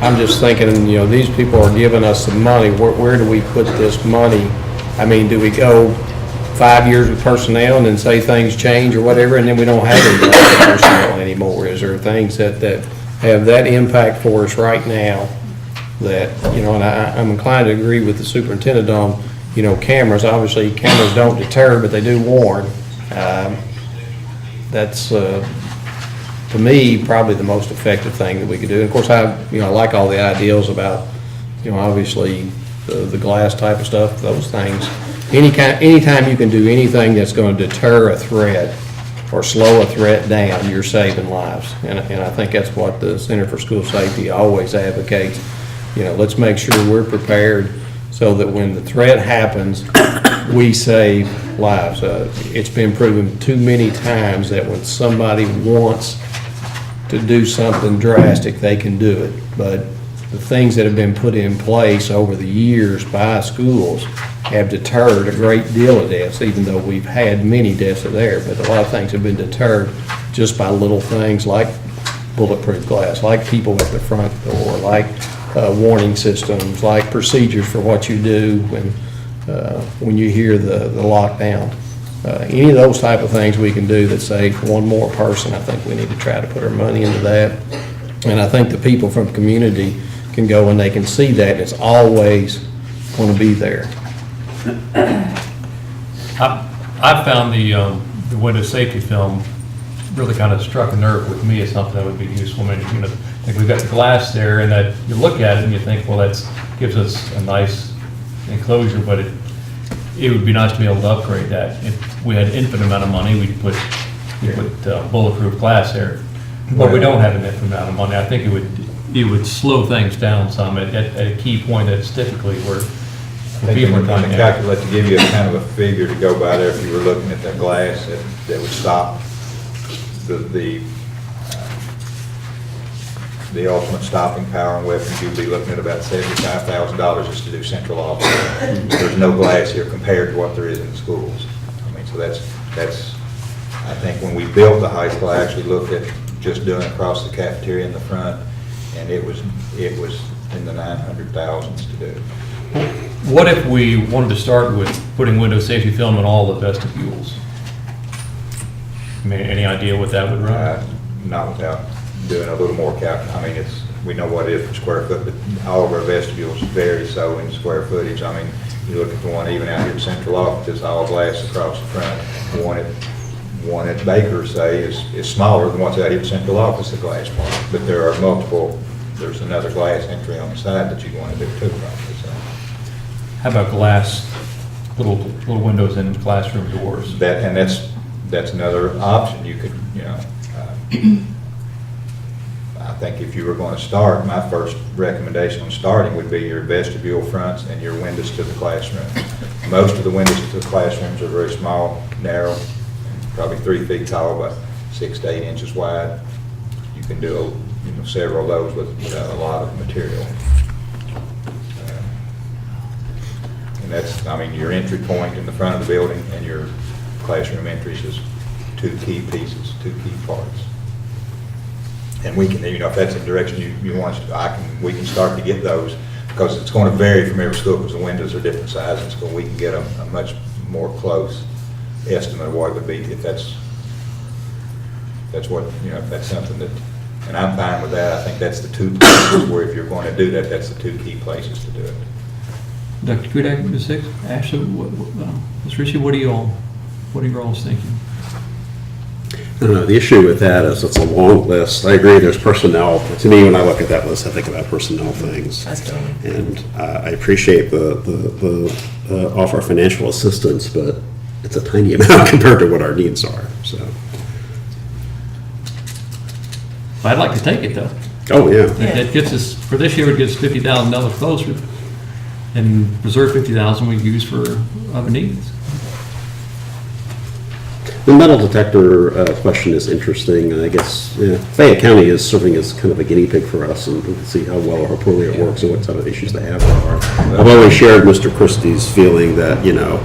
I'm just thinking, you know, these people are giving us some money. Where do we put this money? I mean, do we go 5 years with personnel and then say things change or whatever, and then we don't have any personnel anymore? Is there things that have that impact for us right now that, you know, and I'm inclined to agree with the superintendent on, you know, cameras. Obviously, cameras don't deter, but they do warn. That's, to me, probably the most effective thing that we could do. And of course, I like all the ideals about, you know, obviously the glass type of stuff, those things. Anytime you can do anything that's going to deter a threat or slow a threat down, you're saving lives. And I think that's what the Center for School Safety always advocates. You know, let's make sure we're prepared so that when the threat happens, we save lives. It's been proven too many times that when somebody wants to do something drastic, they can do it. But the things that have been put in place over the years by schools have deterred a great deal of deaths, even though we've had many deaths there. But a lot of things have been deterred just by little things like bulletproof glass, like people at the front door, like warning systems, like procedures for what you do when you hear the lockdown. Any of those type of things we can do that save one more person, I think we need to try to put our money into that. And I think the people from the community can go and they can see that, and it's always going to be there. I found the window safety film really kind of struck a nerve with me as something that would be useful. I mean, you know, I think we've got the glass there, and that you look at it and you think, well, that gives us a nice enclosure, but it would be nice to be able to upgrade that. If we had infinite amount of money, we'd put bulletproof glass there. But we don't have an infinite amount of money. I think it would slow things down some at a key point that's typically where people are trying coming to calculate, to give you a kind of a figure to go by there, if you were looking at that glass, that would stop the ultimate stopping power and weapons, you'd be looking at about $75,000 just to do central office. There's no glass here compared to what there is in the schools. I mean, so that's, I think when we built the high school, I actually looked at just doing across the cafeteria in the front, and it was in the 900,000s to do. What if we wanted to start with putting window safety film in all the vestibules? I mean, any idea what that would run? Not without doing a little more I mean, we know what it is per square foot, but all of our vestibules vary so in square footage. I mean, you look at the one even out here at Central Office, it's all glass across the front. One at Baker, say, is smaller than what's out here at Central Office, the glass part. But there are multiple, there's another glass entry on the side that you want to do too, probably. So. How about glass, little windows in classroom doors? That's another option. You could, you know, I think if you were going to start, my first recommendation on starting would be your vestibule fronts and your windows to the classroom. Most of the windows to the classrooms are very small, narrow, probably 3 feet tall, about 6 to 8 inches wide. You can do several of those without a lot of material. And that's, I mean, your entry point in the front of the building and your classroom entries is two key pieces, two key parts. And we can, you know, if that's the direction you want, we can start to get those, because it's going to vary from every school, because the windows are different sizes, so we can get a much more close estimate of what it would be if that's what, you know, if that's something that, and I'm fine with that. I think that's the two places where if you're going to do that, that's the two key places to do it. Dr. Kudak, Ms. Hicks, Ashley, Ms. Ritchie, what are you all thinking? I don't know, the issue with that is it's a long list. I agree, there's personnel. To me, when I look at that list, I think about personnel things. And I appreciate the offer of financial assistance, but it's a tiny amount compared to what our needs are, so. I'd like to take it, though. Oh, yeah. It gets us, for this year, it gets $50,000 closer, and reserve $50,000 we use for other needs. The metal detector question is interesting. I guess Fayette County is serving as kind of a guinea pig for us, and we'll see how well or how poorly it works and what type of issues they have there. I've always shared Mr. Christie's feeling that, you know,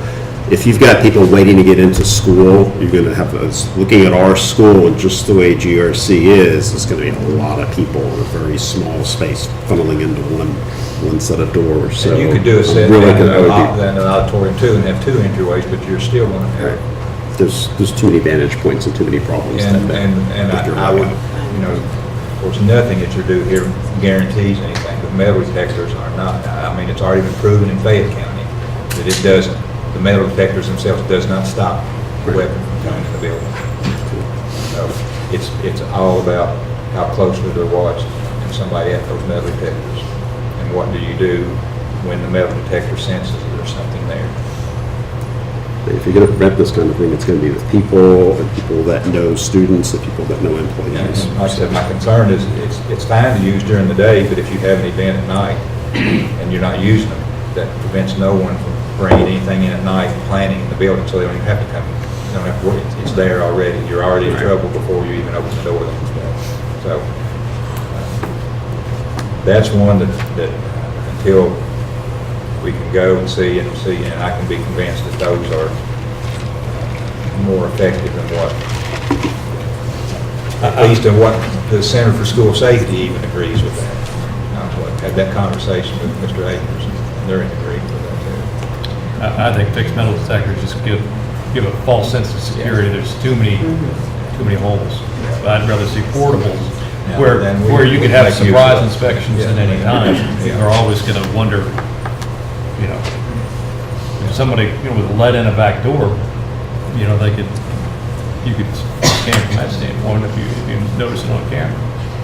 if you've got people waiting to get into school, you're going to have, looking at our school and just the way GRC is, it's going to be a lot of people in a very small space funneling into one set of doors. So And you could do a set really in an auditorium too and have two entryways, but you're still going to have. There's too many vantage points and too many problems. And I would, you know, of course, nothing that you do here guarantees anything, but metal detectors are not. I mean, it's already been proven in Fayette County that it doesn't. The metal detectors themselves does not stop the weapon from coming in the building. So it's all about how closely they're watched and somebody at those metal detectors. And what do you do when the metal detector senses that there's something there? If you're going to prevent this kind of thing, it's going to be with people, and people that know students, and people that know employees. And like I said, my concern is it's fine to use during the day, but if you have an event at night and you're not using them, that prevents no one from bringing anything in at night and planning in the building, so they don't even have to come. You don't have to worry. It's there already. You're already in trouble before you even open the door. So that's one that until we can go and see, and I can be convinced that those are more effective than what, at least in what the Center for School Safety even agrees with that. I had that conversation with Mr. Akers, and they're in agreement with that too. I think fixed metal detectors just give a false sense of security. There's too many holes. I'd rather see portables where you could have surprise inspections at any time. They're always going to wonder, you know, if somebody, you know, with lead in a back door, you know, you could scan from that standpoint if you notice it on camera.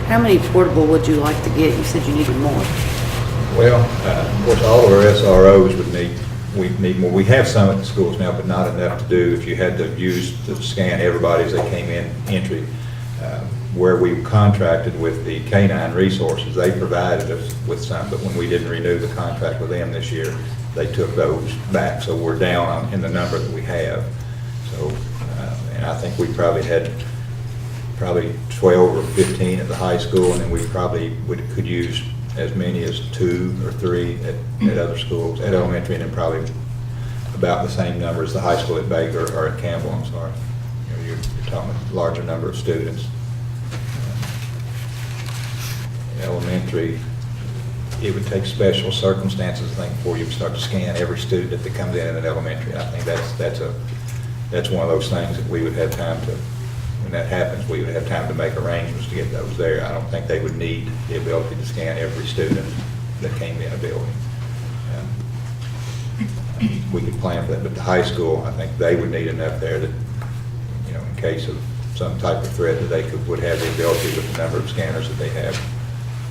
How many portable would you like to get? You said you needed more. Well, of course, all of our SROs we need more. We have some at the schools now, but not enough to do if you had to use to scan everybody as they came in entry. Where we contracted with the K-9 Resources, they provided us with some, but when we didn't renew the contract with them this year, they took those back, so we're down in the number that we have. So, and I think we probably had 12 or 15 at the high school, and then we probably could use as many as 2 or 3 at other schools, at elementary, and then probably about the same number as the high school at Baker or at Campbell, I'm sorry. You know, you're talking a larger number of students. Elementary, it would take special circumstances, I think, before you would start to scan every student that comes in an elementary. I think that's one of those things that we would have time to, when that happens, we would have time to make arrangements to get those there. I don't think they would need the ability to scan every student that came in a building. We could plan for that, but the high school, I think they would need enough there that, you know, in case of some type of threat, that they would have the ability with the number of scanners that they have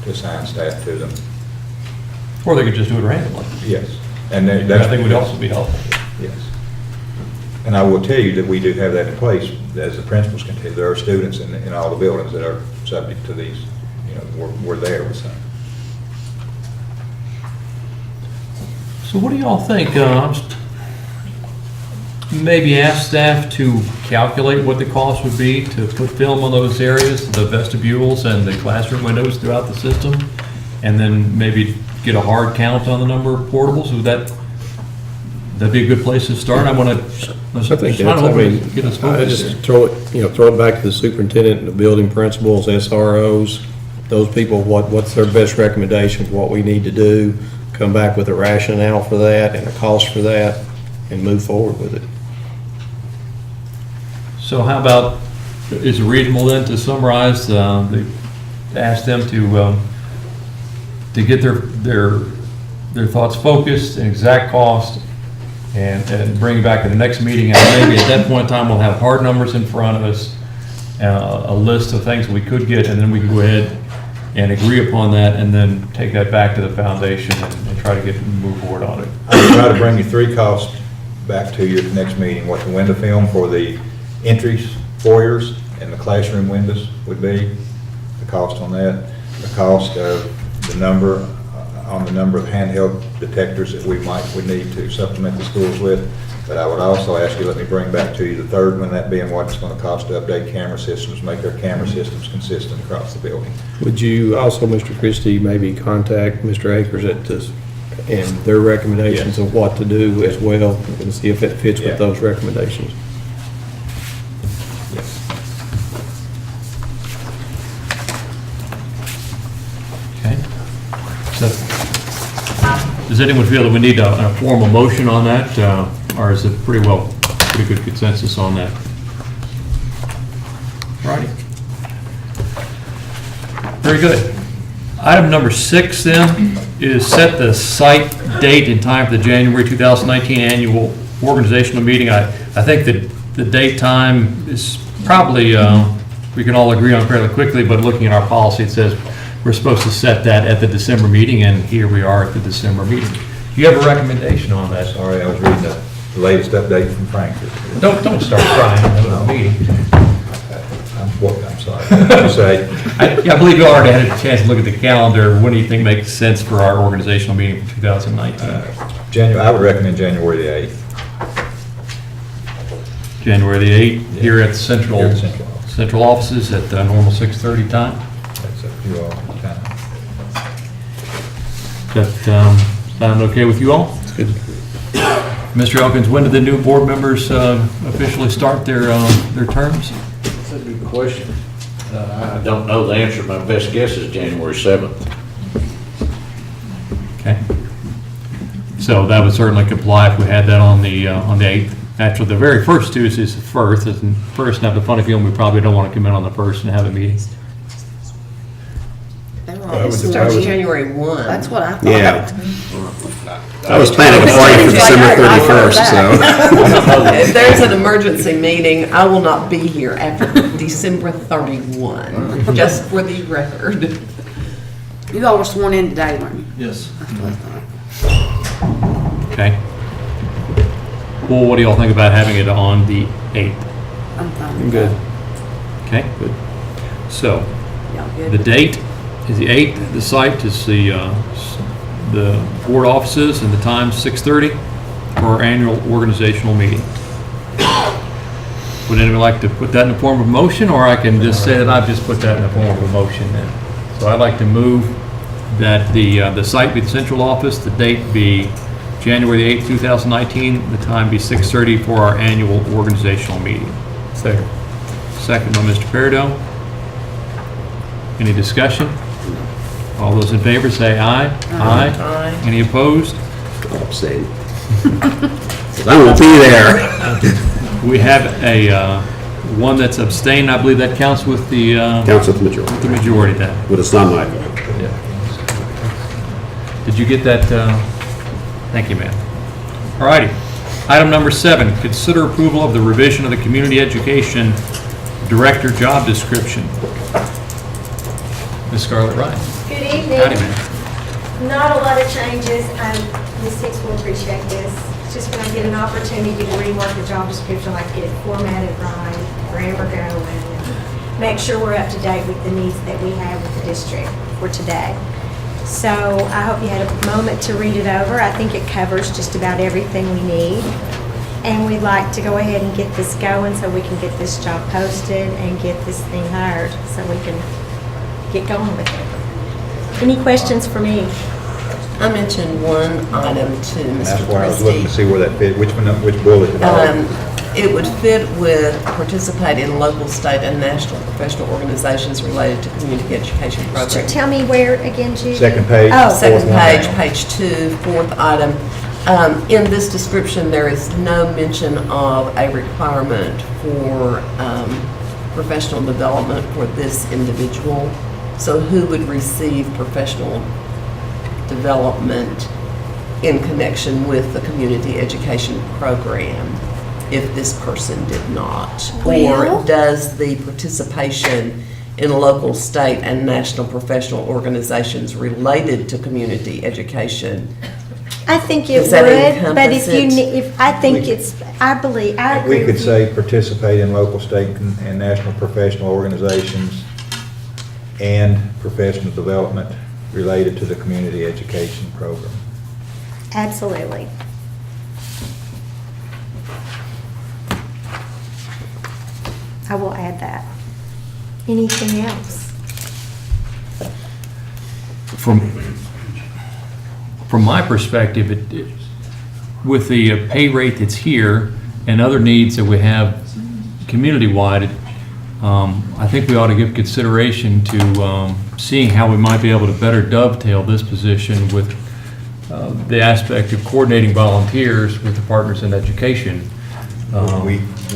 to assign staff to them. Or they could just do it randomly. Yes. And I think would also be helpful. Yes. And I will tell you that we do have that in place, as the principals can tell you. There are students in all the buildings that are subject to these, you know, we're there with some. So what do y'all think? Maybe ask staff to calculate what the cost would be to put film on those areas, the vestibules and the classroom windows throughout the system, and then maybe get a hard count on the number of portables. Would that'd be a good place to start? I want to Let's I think try to that's, I mean, get us I focused just here. throw it back to the superintendent and the building principals, SROs, those people, what's their best recommendation, what we need to do, come back with a rationale for that and a cost for that, and move forward with it. So how about, is it reasonable then to summarize, to ask them to get their thoughts focused and exact cost and bring it back to the next meeting, and maybe at that point in time, we'll have hard numbers in front of us, a list of things we could get, and then we can go ahead and agree upon that, and then take that back to the foundation and try to move forward on it. I'll try to bring you 3 costs back to you at the next meeting, what the window film for the entries, foyers, and the classroom windows would be, the cost on that, the cost of the number of handheld detectors that would need to supplement the schools with. But I would also ask you, let me bring back to you the third one, that being what it's going to cost to update camera systems, make our camera systems consistent across the building. Would you also, Mr. Christie, maybe contact Mr. Akers at this, and their recommendations of what to do as well, and see if it fits Yeah. with those recommendations? Okay. So, does anyone feel that we need a formal motion on that, or is it pretty good consensus on that? Righty. Very good. Item number 6 then is set the site, date, and time for the January 2019 annual organizational meeting. I think that the date time is probably, we can all agree on fairly quickly, but looking at our policy, it says we're supposed to set that at the December meeting, and here we are at the December meeting. Do you have a recommendation on that? Sorry, I was reading the latest update from Frankfurt. Don't start crying in the middle of the meeting. I'm sorry. What you say? I believe you already had a chance to look at the calendar. What do you think makes sense for our organizational meeting for 2019? I would recommend January the 8th. January the 8th, here at Here at the central office. central offices at the normal 6:30 time. That's up to you all at the time. That sound okay with you all? It's good. Mr. Elkins, when do the new board members officially start their terms? That's a good question. I don't know the answer. My best guess is January 7th. Okay. So that would certainly comply if we had that on the 8th. Actually, the very first Tuesday is the first, and have the funny feeling we probably don't want to come in on the 1st and have a meeting. Starts January 1. That's what I thought. Yeah. I was planning a party for December 31st, so. If there's an emergency meeting, I will not be here after December 31, just for the record. You all were sworn in today, weren't you? Yes. Okay. Well, what do y'all think about having it on the 8th? I'm fine. I'm good. Okay, good. So, Y'all good? the date is the 8th, the site is the board offices, and the time 6:30 for our annual organizational meeting. Would anyone like to put that in the form of a motion, or I can just say that I've just put that in the form of a motion then? So I'd like to move that the site be the central office, the date be January the 8th, 2019, the time be 6:30 for our annual organizational meeting. Second. Second by Mr. Peridot. Any discussion? All those in favor say aye. Aye. Aye. Any opposed? I'll abstain. I won't be there. We have a, one that's abstained. I believe that counts with the Counts with the majority, the majority then. but it's not my vote. Did you get that? Thank you, ma'am. All righty. Item number 7, consider approval of the revision of the community education director job description. Ms. Scarlett Ryan. Good Howdy, evening. ma'am. Not a lot of changes. Ms. Hicks will appreciate this. It's just when I get an opportunity to rework the job description, I like to get it formatted right, grammar going, and make sure we're up to date with the needs that we have with the district for today. So I hope you had a moment to read it over. I think it covers just about everything we need. And we'd like to go ahead and get this going so we can get this job posted and get this thing hired so we can get going with it. Any questions for me? I mentioned one item to And that's Mr. why I was looking to Christie. see where that fit, which bullet. It would fit with participate in local, state, and national professional organizations related to community education programs. Tell me where again, Judy? Second page. Oh. Second fourth one page, down. page 2, fourth item. In this description, there is no mention of a requirement for professional development for this individual. So who would receive professional development in connection with the community education program if this person did not? Well- Or does the participation in local, state, and national professional organizations related to community education? I think it Does that would, but if encompass you, it? if, I think it's, I believe, I agree We with could you. say participate in local, state, and national professional organizations and professional development related to the community education program. Absolutely. I will add that. Anything else? From my perspective, with the pay rate that's here and other needs that we have community-wide, I think we ought to give consideration to seeing how we might be able to better dovetail this position with the aspect of coordinating volunteers with the Partners in Education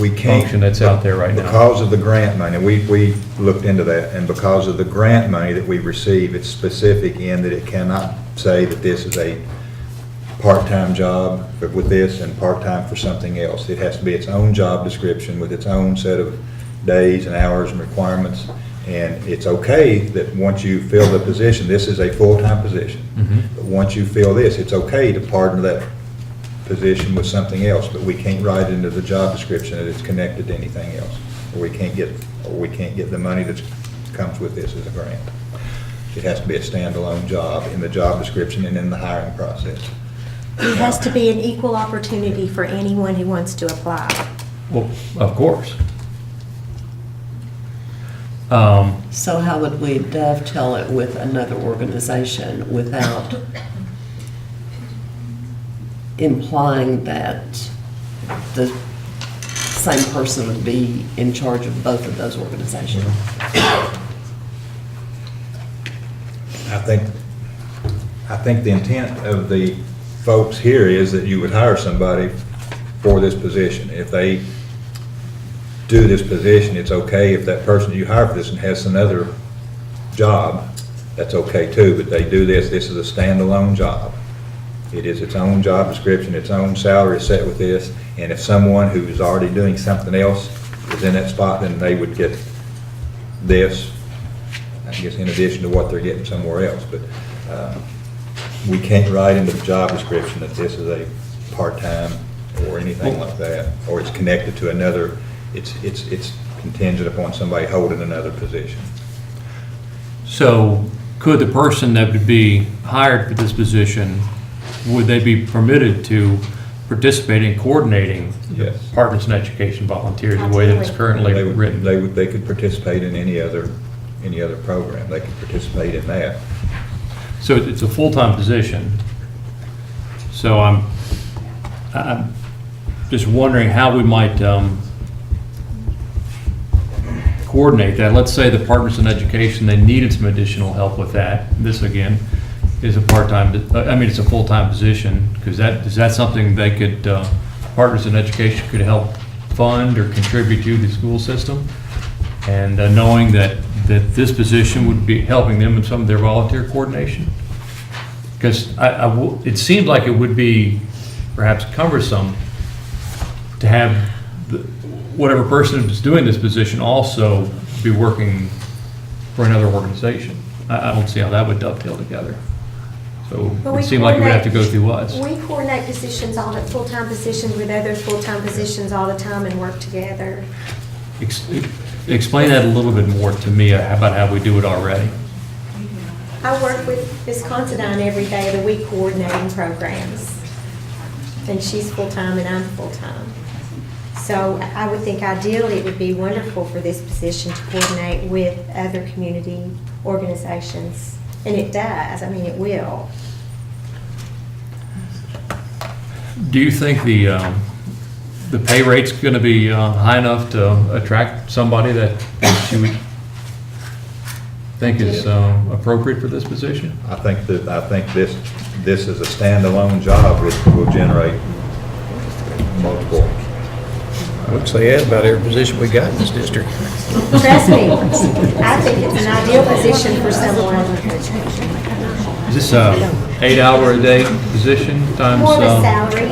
We can't. function that's out there right now. Because of the grant money, we looked into that, and because of the grant money that we receive, it's specific in that it cannot say that this is a part-time job with this and part-time for something else. It has to be its own job description with its own set of days and hours and requirements. And it's okay that once you fill the position, this is a full-time position. But once you fill this, it's okay to partner that position with something else, but we can't write into the job description that it's connected to anything else. Or we can't get the money that comes with this as a grant. It has to be a standalone job in the job description and in the hiring process. It has to be an equal opportunity for anyone who wants to apply. Well, of course. So how would we dovetail it with another organization without implying that the same person would be in charge of both of those organizations? I think the intent of the folks here is that you would hire somebody for this position. If they do this position, it's okay. If that person you hire for this and has another job, that's okay too, but they do this is a standalone job. It is its own job description, its own salary is set with this, and if someone who is already doing something else is in that spot, then they would get this, I guess, in addition to what they're getting somewhere else. But we can't write into the job description that this is a part-time or anything like that, or it's connected to another, it's contingent upon somebody holding another position. So could the person that would be hired for this position, would they be permitted to participate in coordinating Yes. Partners in Education volunteers the way that it's currently They would- written? They could participate in any other program. They could participate in that. So it's a full-time position. So I'm just wondering how we might coordinate that. Let's say the Partners in Education, they needed some additional help with that. This, again, is a part-time, it's a full-time position, because is that something they could, Partners in Education could help fund or contribute to the school system? And knowing that this position would be helping them in some of their volunteer coordination? Because it seemed like it would be perhaps cumbersome to have whatever person is doing this position also be working for another organization. I don't see how that would dovetail together. So But it we seemed like it would have to go coordinate- through us. We coordinate positions, full-time positions with other full-time positions all the time and work together. Explain that a little bit more to me about how we do it already. I work with Ms. Considine every day of the week coordinating programs. And she's full-time and I'm full-time. So I would think ideally it would be wonderful for this position to coordinate with other community organizations. And it does, it will. Do you think the the pay rate's going to be high enough to attract somebody that she would think is appropriate for this position? I think this is a standalone job which will generate multiple. Looks like that's about every position we got in this district. Trust me, I think it's an ideal position for someone. Is this a 8-hour-a-day position times? More of a salary,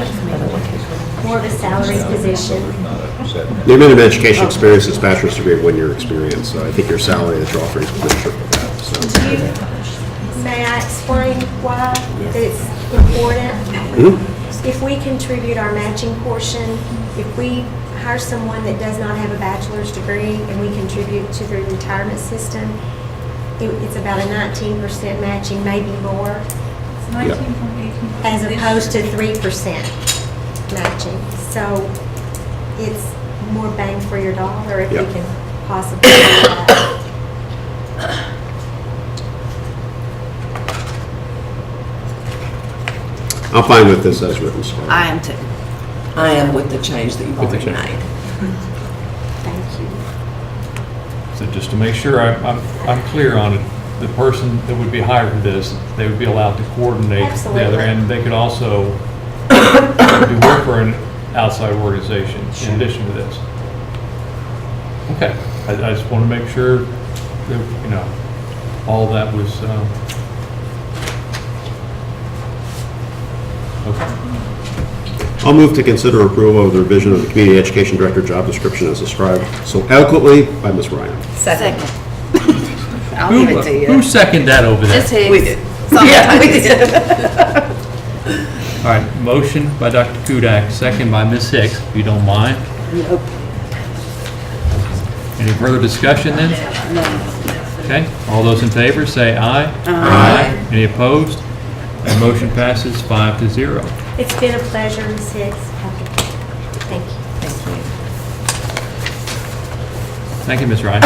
more of a salary position. The minimum education experience is bachelor's degree of 1-year experience, so I think your salary that you're offering is commensurate with that, so. May I explain why it's important? If we contribute our matching portion, if we hire someone that does not have a bachelor's degree and we contribute to the retirement system, it's about a 19% matching, maybe more, It's 19.18. as opposed to 3% matching. So it's more bang for your dollar if we Yeah. can possibly do that. I'm fine with this as written, Scott. I am too. I am with the change that you've With the already change. made. Thank you. So just to make sure I'm clear on it, the person that would be hired for this, they would be allowed to coordinate the other, Absolutely. and they could also do work for an outside organization in addition to this. Okay, I just want to make sure that, all that was, okay. I'll move to consider approval of the revision of the community education director job description as described so eloquently by Ms. Ryan. Second. I'll give it to you. Who seconded that over there? Ms. Hicks. We did. Yeah, we did. All right, motion by Dr. Kudak, second by Ms. Hicks, if you don't mind. Nope. Any further discussion then? No. Okay, all those in favor say aye. Aye. Any opposed? The motion passes 5-0. It's been a pleasure, Ms. Hicks. Thank you. Thank you, Ms. Ryan.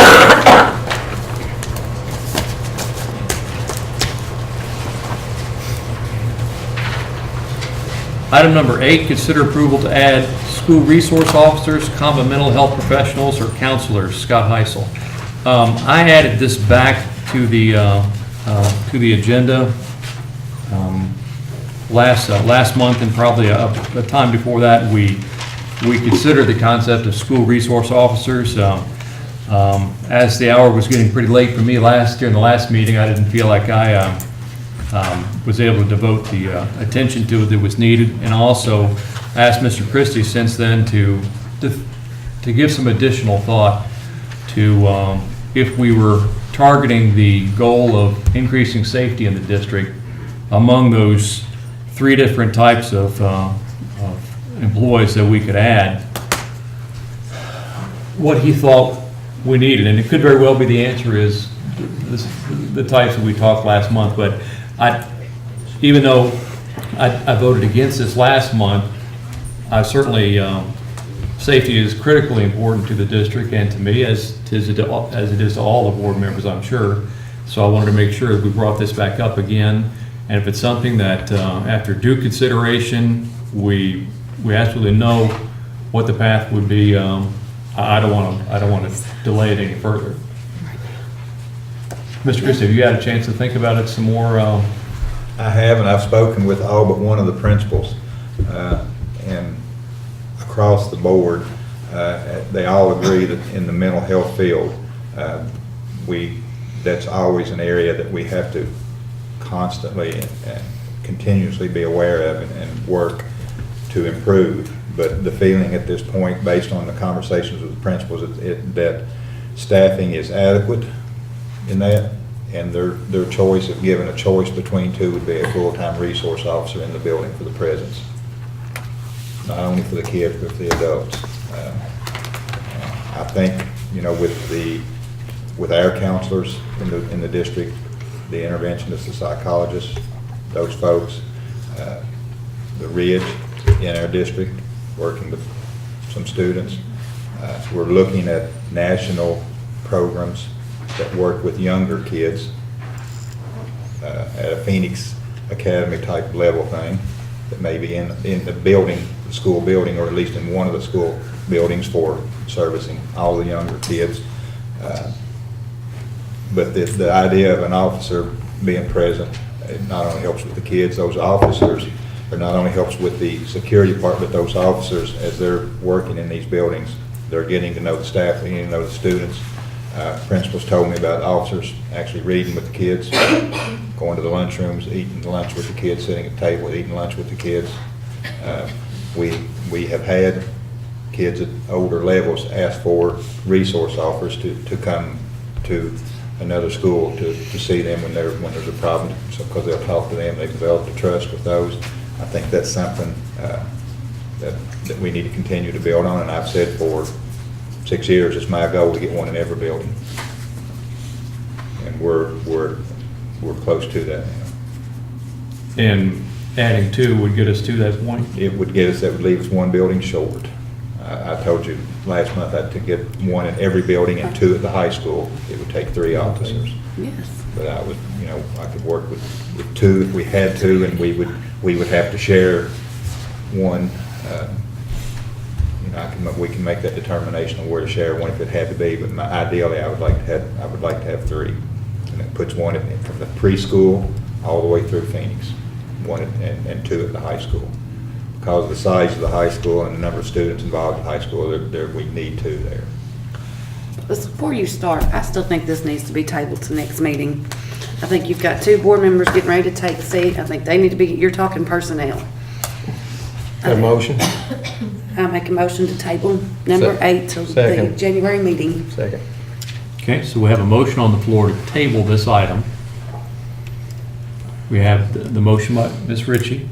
Item number 8, consider approval to add school resource officers, common mental health professionals, or counselors. Scott Heisel. I added this back to the agenda last month, and probably a time before that. We considered the concept of school resource officers. As the hour was getting pretty late for me during the last meeting, I didn't feel like I was able to devote the attention to it that was needed, and also asked Mr. Christie since then to give some additional thought to if we were targeting the goal of increasing safety in the district among those 3 different types of employees that we could add, what he thought we needed. And it could very well be the answer is the types that we talked last month, but even though I voted against this last month, I certainly, safety is critically important to the district and to me, as it is to all the board members, I'm sure. So I wanted to make sure that we brought this back up again. And if it's something that, after due consideration, we absolutely know what the path would be, I don't want to delay it any further. Mr. Christie, have you had a chance to think about it some more? I have, and I've spoken with all but one of the principals, and across the board, they all agree that in the mental health field, that's always an area that we have to constantly and continuously be aware of and work to improve. But the feeling at this point, based on the conversations with the principals, that staffing is adequate in that, and their choice, if given a choice between 2, would be a full-time resource officer in the building for the presence. Not only for the kids, but for the adults. I think, with our counselors in the district, the interventionists, the psychologists, those folks, the Ridge in our district, working with some students. We're looking at national programs that work with younger kids at a Phoenix Academy type level thing that may be in the building the school building, or at least in one of the school buildings for servicing all the younger kids. But the idea of an officer being present, it not only helps with the kids, those officers, or not only helps with the security part, but those officers, as they're working in these buildings, they're getting to know the staff, they're getting to know the students. Principals told me about officers actually reading with the kids, going to the lunchrooms, eating lunch with the kids, sitting at the table, eating lunch with the kids. We have had kids at older levels ask for resource officers to come to another school to see them when there's a problem, so because they'll talk to them, they develop the trust with those. I think that's something that we need to continue to build on, and I've said for 6 years it's my goal to get one in every building, and we're close to that now. And adding 2 would get us to that point? It would get us, that would leave us one building short. I told you last month I had to get one in every building and 2 at the high school. It would take 3 officers. Yes. But I would, I could work with 2 if we had to, and we would have to share one. We can make that determination of where to share one if it had to be, but ideally I would like to have 3. And it puts one from the preschool all the way through Phoenix, 1 and 2 at the high school. Because of the size of the high school and the number of students involved in high school, we need 2 there. Before you start, I still think this needs to be tabled to next meeting. I think you've got 2 board members getting ready to take a seat. I think they need to be, you're talking personnel. A motion? I make a motion to table number 8 till the Second. January meeting. Second. Okay, so we have a motion on the floor to table this item. We have the motion by Ms. Ritchie,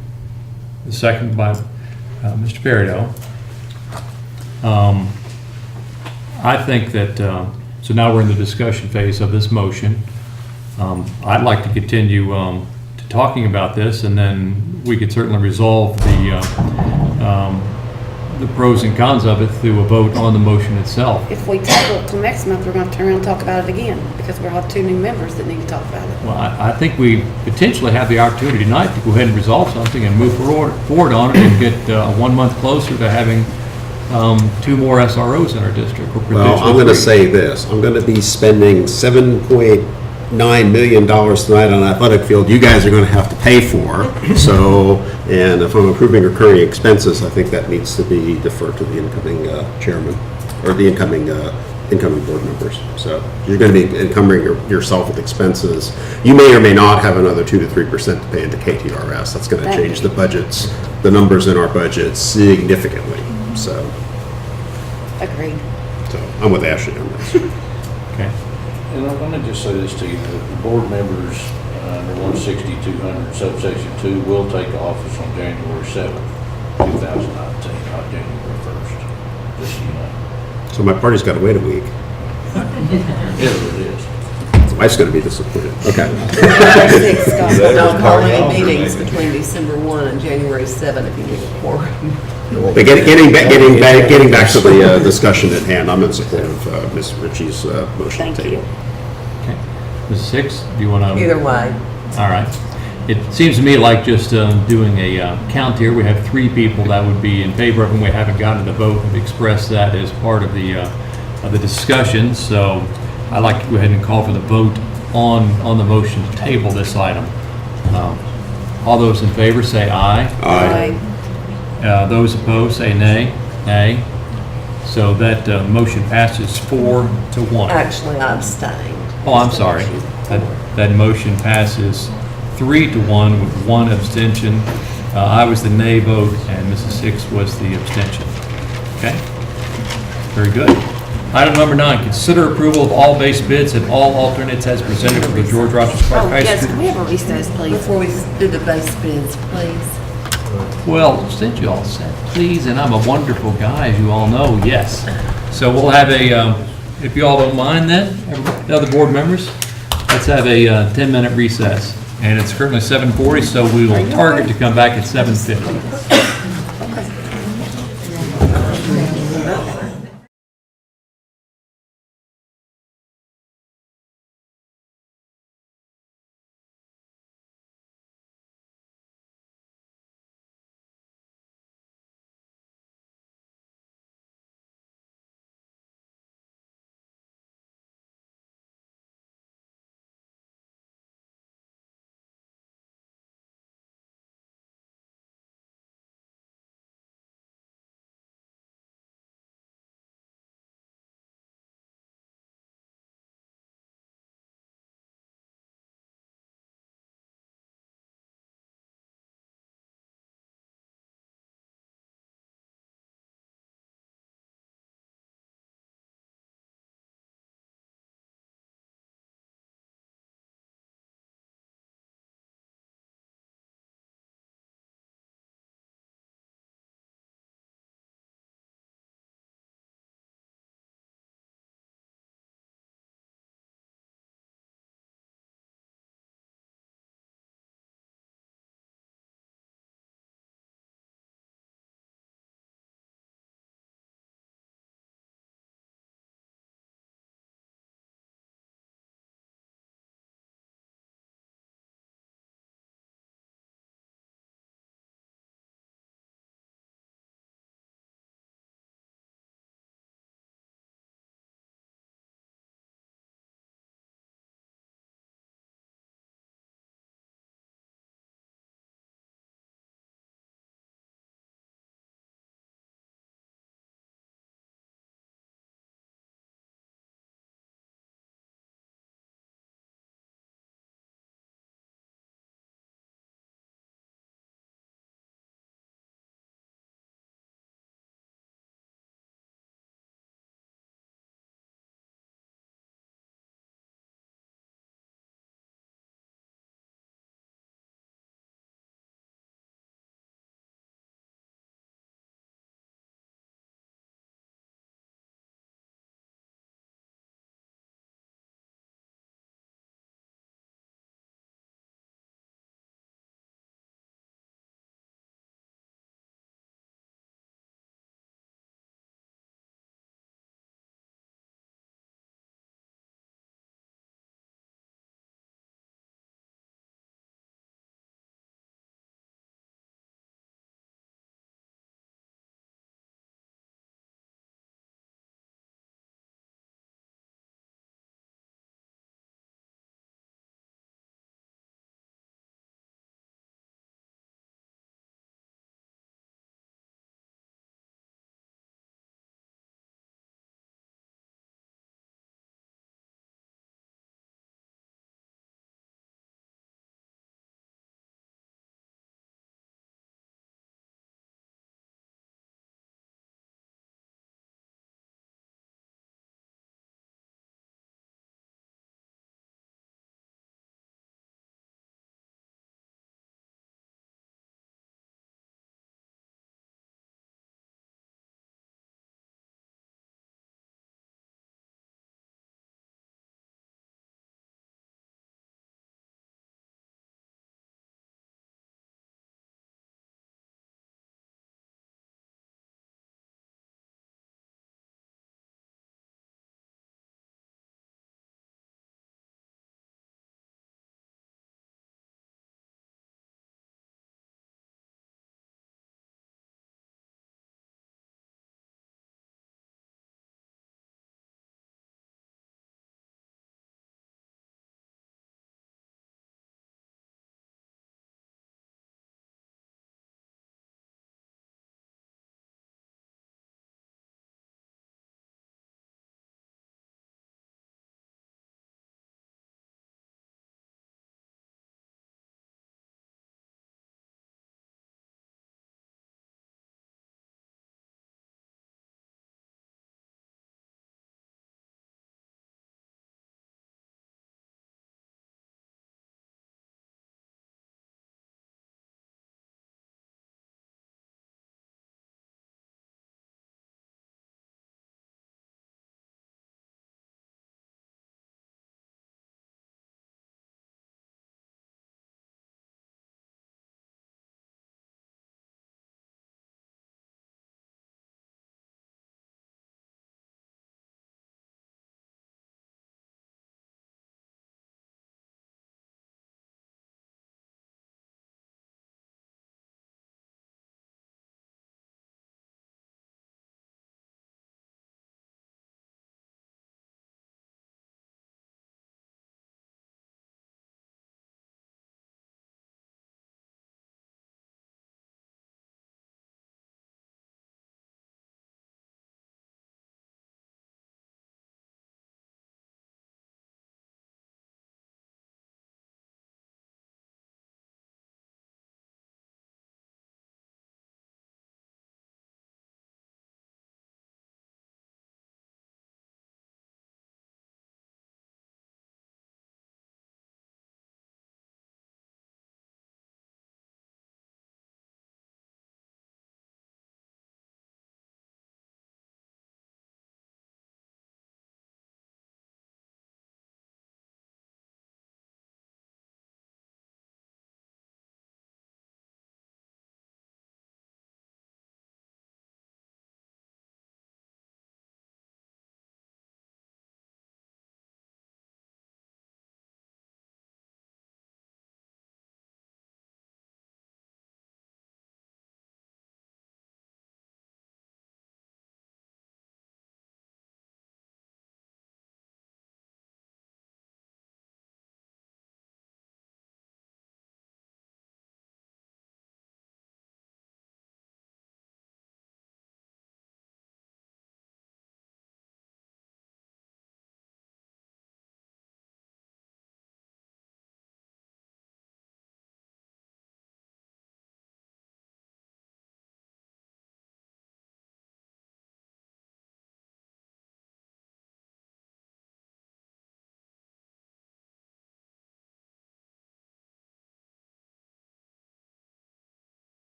the second by Mr. Peridot. I think that, so now we're in the discussion phase of this motion. I'd like to continue to talking about this, and then we could certainly resolve the pros and cons of it through a vote on the motion itself. If we table it till next month, we're going to turn around and talk about it again because we'll have 2 new members that need to talk about it. Well, I think we potentially have the opportunity tonight to go ahead and resolve something and move forward on it and get 1 month closer to having 2 more SROs in our district. Or Well, I'm going to say this. I'm going to be spending $7.9 million tonight on an athletic field you guys are going to have to pay for. So, and if I'm approving recurring expenses, I think that needs to be deferred to the incoming chairman or the incoming board members. So you're going to be encumbering yourself with expenses. You may or may not have another 2 to 3% to pay into KTRS. That's going to change the budgets, the numbers in our budget significantly. So, Agreed. so I'm with Ashley on this. Okay. And let me just say this to you, the board members under 160-200 subsection 2 will take office on January 7th, 2019, not January 1st, just so you know. So my party's got to wait a week. Yeah, it is. So wife's going to be disappointed. Okay. I'll call any meetings between December 1 and January 7 if you need a quorum. But getting back to the discussion at hand, I'm in support of Ms. Ritchie's motion. Thank you. Okay. Ms. Hicks, do you want to? Either way. All right. It seems to me like just doing a count here. We have 3 people that would be in favor of, and we haven't gotten to the vote and expressed that as part of the discussion. So I'd like to go ahead and call for the vote on the motion to table this item. All those in favor say aye. Aye. Those opposed say nay. Nay. So that motion passes 4-1. Actually, I abstained. Oh, I'm sorry. That motion passes 3-1 with 1 abstention. I was the nay vote, and Mrs. Hicks was the abstention. Okay? Very good. Item number 9, consider approval of all base bids and all alternates as presented for the George Rogers Park Oh, High yes, School. can we have a recess, please? Before we do the base bids, please. Well, since you all said please, and I'm a wonderful guy, as you all know, yes. So we'll have a, if you all don't mind then, the other board members, let's have a 10-minute recess. And it's currently 7:40, so we will target to come back at 7:50.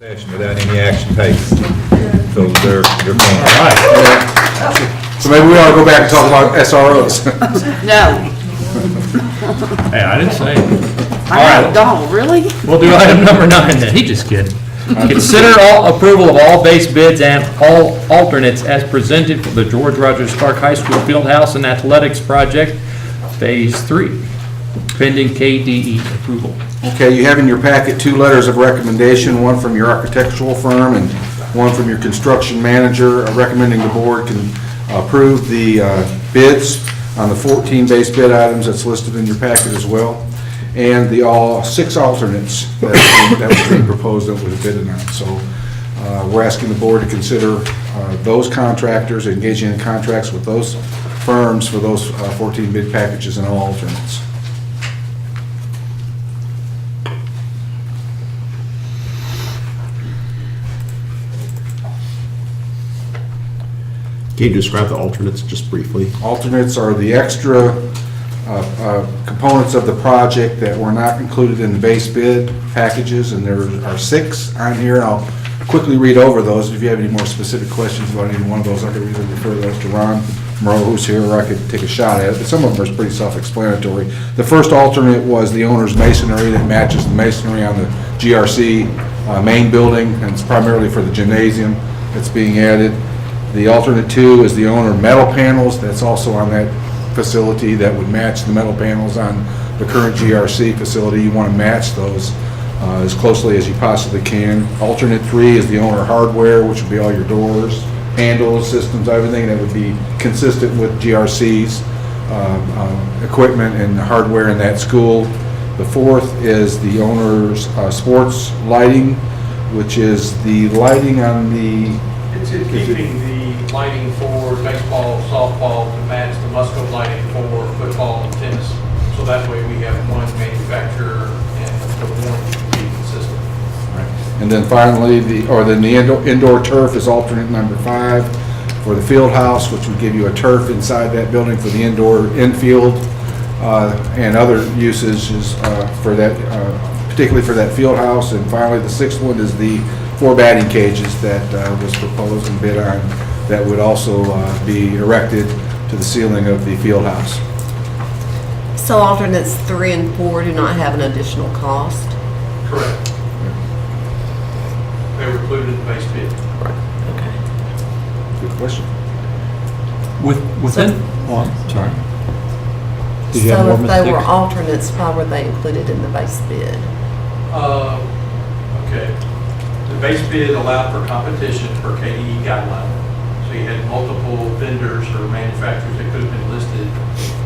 Session without any action taken. So they're going. All right. So maybe we ought to go back and talk about SROs. No, Hey, I didn't say anything. I know, don't, really? We'll do item number 9 then. He just kidding. Consider all approval of all base bids and all alternates as presented for the George Rogers Clark High School Fieldhouse and Athletics Project, Phase 3, pending KDE approval. Okay, you have in your packet 2 letters of recommendation, one from your architectural firm and one from your construction manager, recommending the board can approve the bids on the 14 base bid items that's listed in your packet as well, and the 6 alternates that was being proposed that was bidded on. So we're asking the board to consider those contractors, engaging in contracts with those firms for those 14 bid packages and all alternates. Can you describe the alternates just briefly? Alternates are the extra components of the project that were not included in the base bid packages, and there are 6 on here. I'll quickly read over those. If you have any more specific questions about any one of those, I could either refer those to Ron Moreau, who's here, or I could take a shot at it, but some of them are pretty self-explanatory. The first alternate was the owner's masonry that matches the masonry on the GRC main building, and it's primarily for the gymnasium that's being added. The alternate 2 is the owner metal panels, that's also on that facility, that would match the metal panels on the current GRC facility. You want to match those as closely as you possibly can. Alternate 3 is the owner hardware, which would be all your doors, handles, systems, everything that would be consistent with GRC's equipment and hardware in that school. The 4th is the owner's sports lighting, which is the lighting on the... It's keeping the lighting for baseball, softball to match the Musco lighting for football and tennis. So that way we have one manufacturer and the warranty can be consistent. And then finally, the indoor turf is alternate number 5 for the field house, which would give you a turf inside that building for the indoor infield and other usages for that, particularly for that field house. And finally, the 6th one is the 4 batting cages that was proposed and bid on that would also be erected to the ceiling of the field house. So alternates 3 and 4 do not have an additional cost? Correct. They were included in the base bid. Okay. Good question. Within, oh, I'm sorry. Did you have So more, if Ms. they were Hicks? alternates, why were they included in the base bid? Okay. The base bid allowed for competition per KDE guideline. So you had multiple vendors or manufacturers that could have been listed.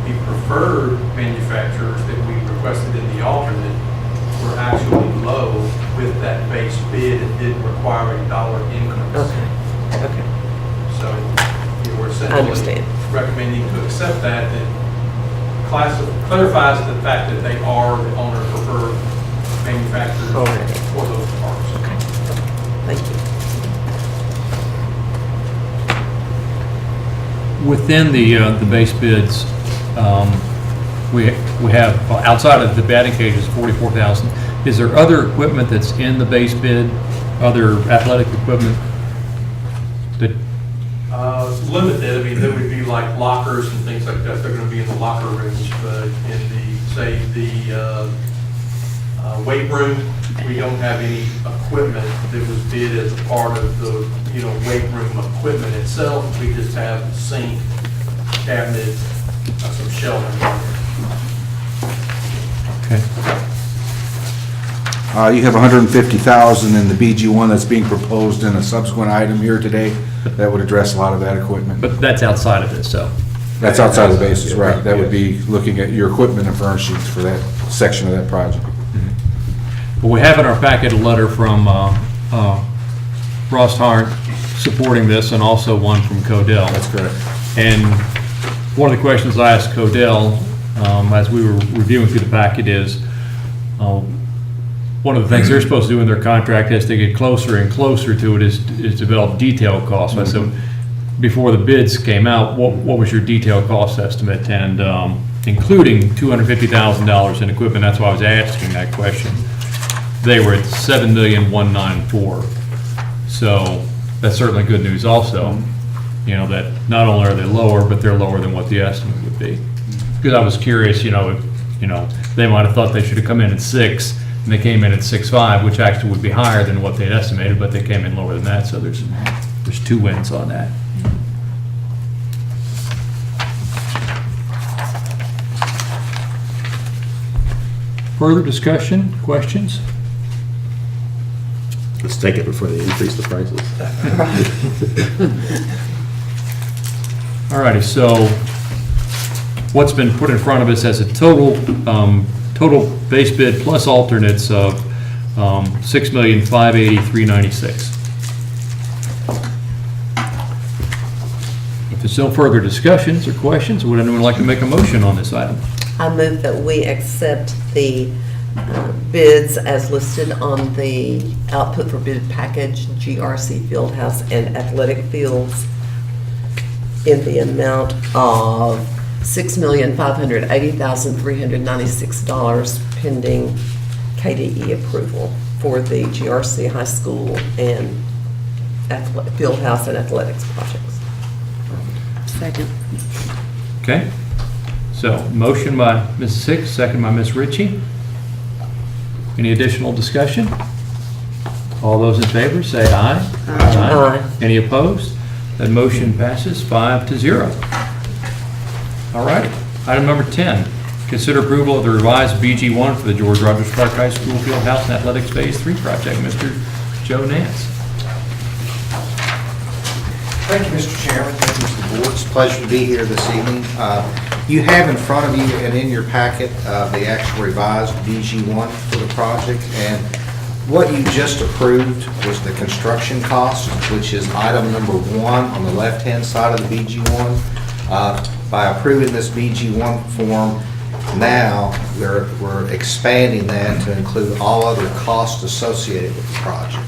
The preferred manufacturers that we requested in the alternate were actually low with that base bid and didn't require a dollar increase. Okay. So we're I understand. essentially recommending to accept that clarifies the fact that they are the owner preferred manufacturers Already. for those parts. Okay. Thank you. Within the base bids, we have, outside of the batting cages, 44,000. Is there other equipment that's in the base bid, other athletic equipment that, Limited, I mean, there would be like lockers and things like that, they're gonna be in the locker rooms, but in the, say, the weight room, we don't have any equipment that was bid as a part of the, weight room equipment itself. We just have sink, cabinet, some shelving. okay. You have $150,000 in the BG1 that's being proposed in a subsequent item here today that would address a lot of that equipment. But that's outside of this, so. That's outside of the basis, right? That would be looking at your equipment and furnishings for that section of that project. But we have in our packet a letter from Ross Hart supporting this, and also one from Codell. That's correct. And one of the questions I asked Codell as we were reviewing through the packet is, one of the things they're supposed to do in their contract as they get closer and closer to it is develop detailed costs. I said, before the bids came out, what was your detailed cost estimate? And including $250,000 in equipment, that's why I was asking that question. they were at 7,194,000. So that's certainly good news also, you know, that not only are they lower, but they're lower than what the estimate would be. Because I was curious, you know, if, you know, they might have thought they should have come in at 6, and they came in at 6.5, which actually would be higher than what they'd estimated, but they came in lower than that, so there's 2 wins on that. Further discussion, questions? Let's take it before they increase the prices. All righty, so what's been put in front of us as a total base bid plus alternates of $6,580,396. If there's no further discussions or questions, would anyone like to make a motion on this item? I move that we accept the bids as listed on the output for bid package, GRC Fieldhouse and Athletic Fields, in the amount of $6,580,396 pending KDE approval for the GRC High School and Fieldhouse and Athletics projects. Second. Okay, so motion by Mrs. Hicks, second by Ms. Ritchie. Any additional discussion? All those in favor say aye. Aye. Any opposed? That motion passes 5-0. All right, item number 10, consider approval of the revised BG1 for the George Rogers Clark High School Fieldhouse and Athletics Phase 3 project. Mr. Joe Nance. Thank you, Mr. Chairman, thank you, Mr. Board. It's a pleasure to be here this evening. You have in front of you and in your packet the actual revised BG1 for the project, and what you just approved was the construction cost, which is item number 1 on the left-hand side of the BG1. By approving this BG1 form, now we're expanding that to include all other costs associated with the project.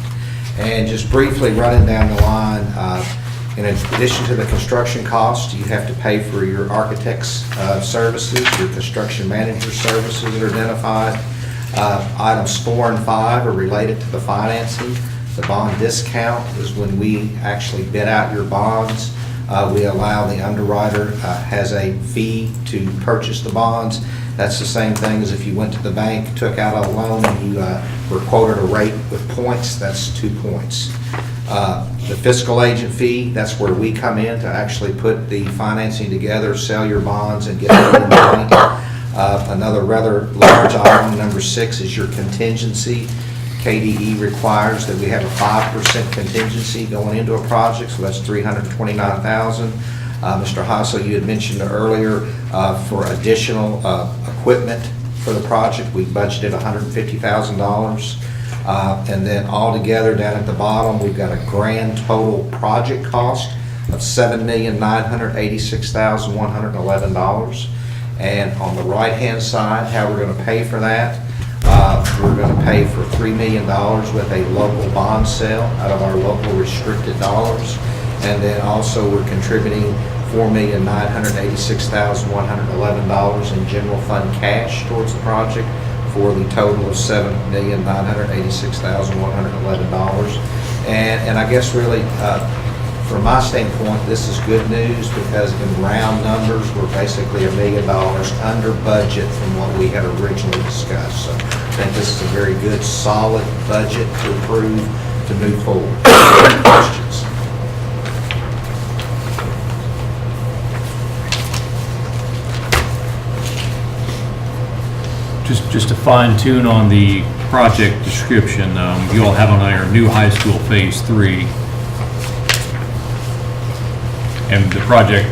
And just briefly running down the line, in addition to the construction cost, you have to pay for your architect's services, your construction manager services that are identified. Items 4 and 5 are related to the financing. The bond discount is when we actually bid out your bonds. We allow the underwriter has a fee to purchase the bonds. That's the same thing as if you went to the bank, took out a loan, and you were quoted a rate with points, that's 2 points. The fiscal agent fee, that's where we come in to actually put the financing together, sell your bonds, and get it in the money. Another rather large item, number 6, is your contingency. KDE requires that we have a 5% contingency going into a project, so that's $329,000. Mr. Hassel, you had mentioned earlier for additional equipment for the project, we budgeted $150,000. And then altogether down at the bottom, we've got a grand total project cost of $7,986,111. And on the right-hand side, how we're going to pay for that, we're going to pay for $3 million with a local bond sale out of our local restricted dollars. And then also we're contributing $4,986,111 in general fund cash towards the project for the total of $7,986,111. And I guess really, from my standpoint, this is good news because in round numbers, we're basically $1 million under budget from what we had originally discussed. So I think this is a very good, solid budget to approve to move forward. Any questions? Just to fine tune on the project description, you all have on there new high school phase 3. And the project,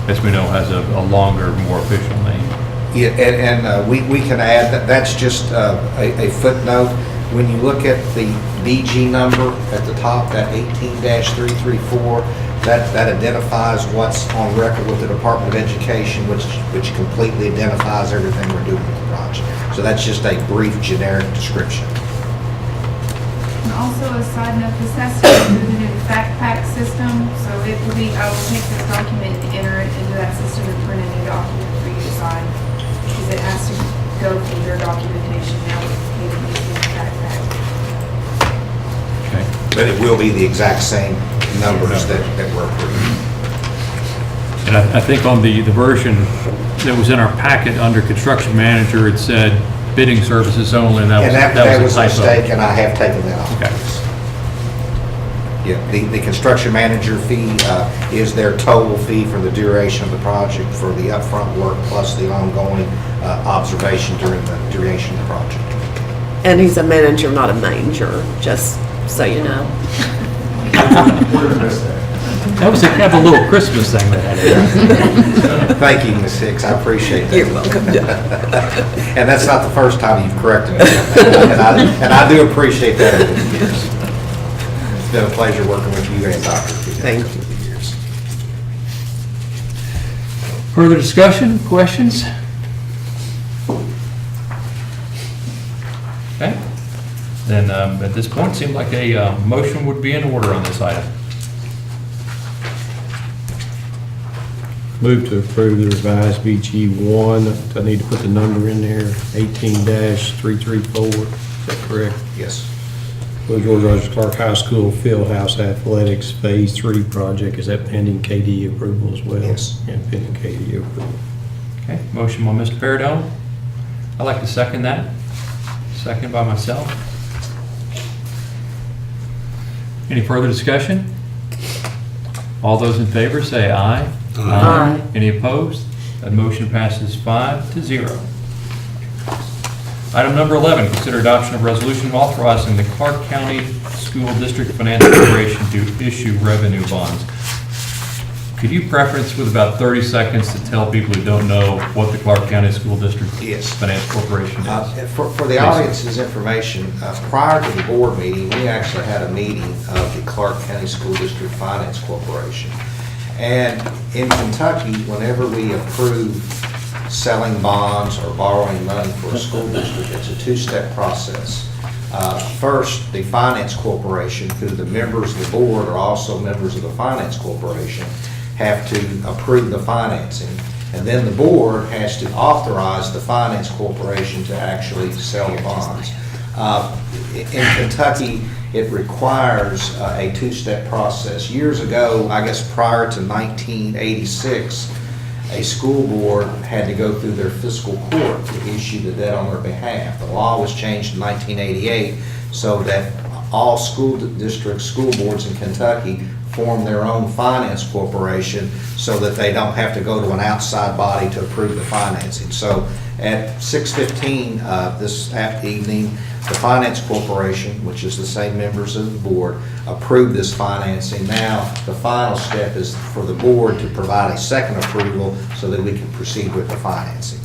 as we know, has a longer, more official name. Yeah, and we can add, that's just a footnote. When you look at the DG number at the top, that 18-334, that identifies what's on record with the Department of Education, which completely identifies everything we're doing with the project. So that's just a brief generic description. And also a side note, this has to be included in the backpack system, so it will be, I will take this document and enter it into that system and print a new document for you to sign, because it has to go through their documentation now with the backpack. but it will be the exact same numbers that we're approving. And I think on the version that was in our packet under construction manager, it said bidding services only, and That was a a typo. mistake, and I have taken that off. Okay. Yeah, the construction manager fee is their total fee for the duration of the project for the upfront work plus the ongoing observation during the duration of the project. And he's a manager, not a manger, just so you know. We're going to miss that. That was kind of a little Christmas thing they had there. Thank you, Ms. Hicks, I appreciate that. You're welcome. And that's not the first time you've corrected me. And I do appreciate that over the years. It's been a pleasure working with you and Dr. Kudak Thank over the years. Further discussion, questions? Okay. Then at this point, it seemed like a motion would be in order on this item. Move to approve the revised BG1. I need to put the number in there, 18-334. Is that correct? Yes. For George Rogers Clark High School Fieldhouse Athletics Phase 3 project. Is that pending KD approval as well? Yes. And pending KD approval. Okay, motion by Mr. Peridone. I'd like to second that. Second by myself. Any further discussion? All those in favor say aye. Aye. Any opposed? That motion passes 5-0. Item number 11, consider adoption of resolution authorizing the Clark County School District Finance Corporation to issue revenue bonds. Could you preference with about 30 seconds to tell people who don't know what the Clark County School District Yes. Finance Corporation is? For the audience's information, prior to the board meeting, we actually had a meeting of the Clark County School District Finance Corporation. And in Kentucky, whenever we approve selling bonds or borrowing money for a school district, it's a two-step process. First, the Finance Corporation, who the members of the board are also members of the Finance Corporation, have to approve the financing. And then the board has to authorize the Finance Corporation to actually sell the bonds. In Kentucky, it requires a two-step process. Years ago, I guess prior to 1986, a school board had to go through their fiscal court to issue the debt on their behalf. The law was changed in 1988 so that all school districts, school boards in Kentucky form their own finance corporation so that they don't have to go to an outside body to approve the financing. So at 6:15 this evening, the Finance Corporation, which is the same members of the board, approved this financing. Now, the final step is for the board to provide a second approval so that we can proceed with the financing.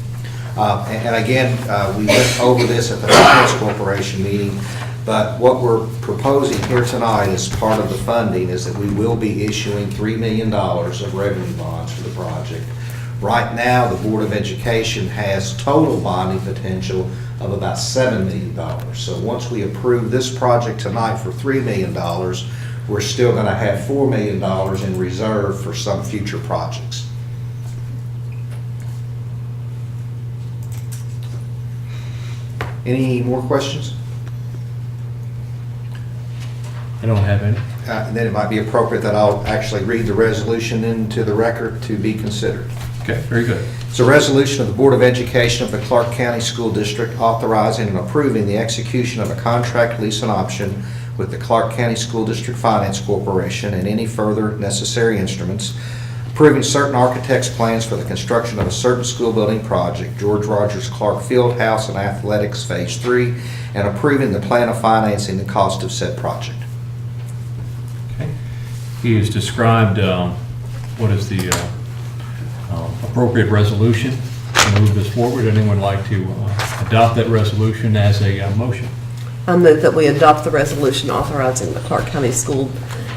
And again, we went over this at the Finance Corporation meeting, but what we're proposing here tonight as part of the funding is that we will be issuing $3 million of revenue bonds for the project. Right now, the Board of Education has total bonding potential of about $7 million. So once we approve this project tonight for $3 million, we're still going to have $4 million in reserve for some future projects. Any more questions? I don't have any. Then it might be appropriate that I'll actually read the resolution into the record to be considered. Okay, very good. It's a resolution of the Board of Education of the Clark County School District authorizing and approving the execution of a contract lease and option with the Clark County School District Finance Corporation and any further necessary instruments, approving certain architect's plans for the construction of a certain school building project, George Rogers Clark Fieldhouse and Athletics Phase 3, and approving the plan of financing the cost of said project. Okay. He has described what is the appropriate resolution to move this forward. Anyone like to adopt that resolution as a motion? I move that we adopt the resolution authorizing the Clark County School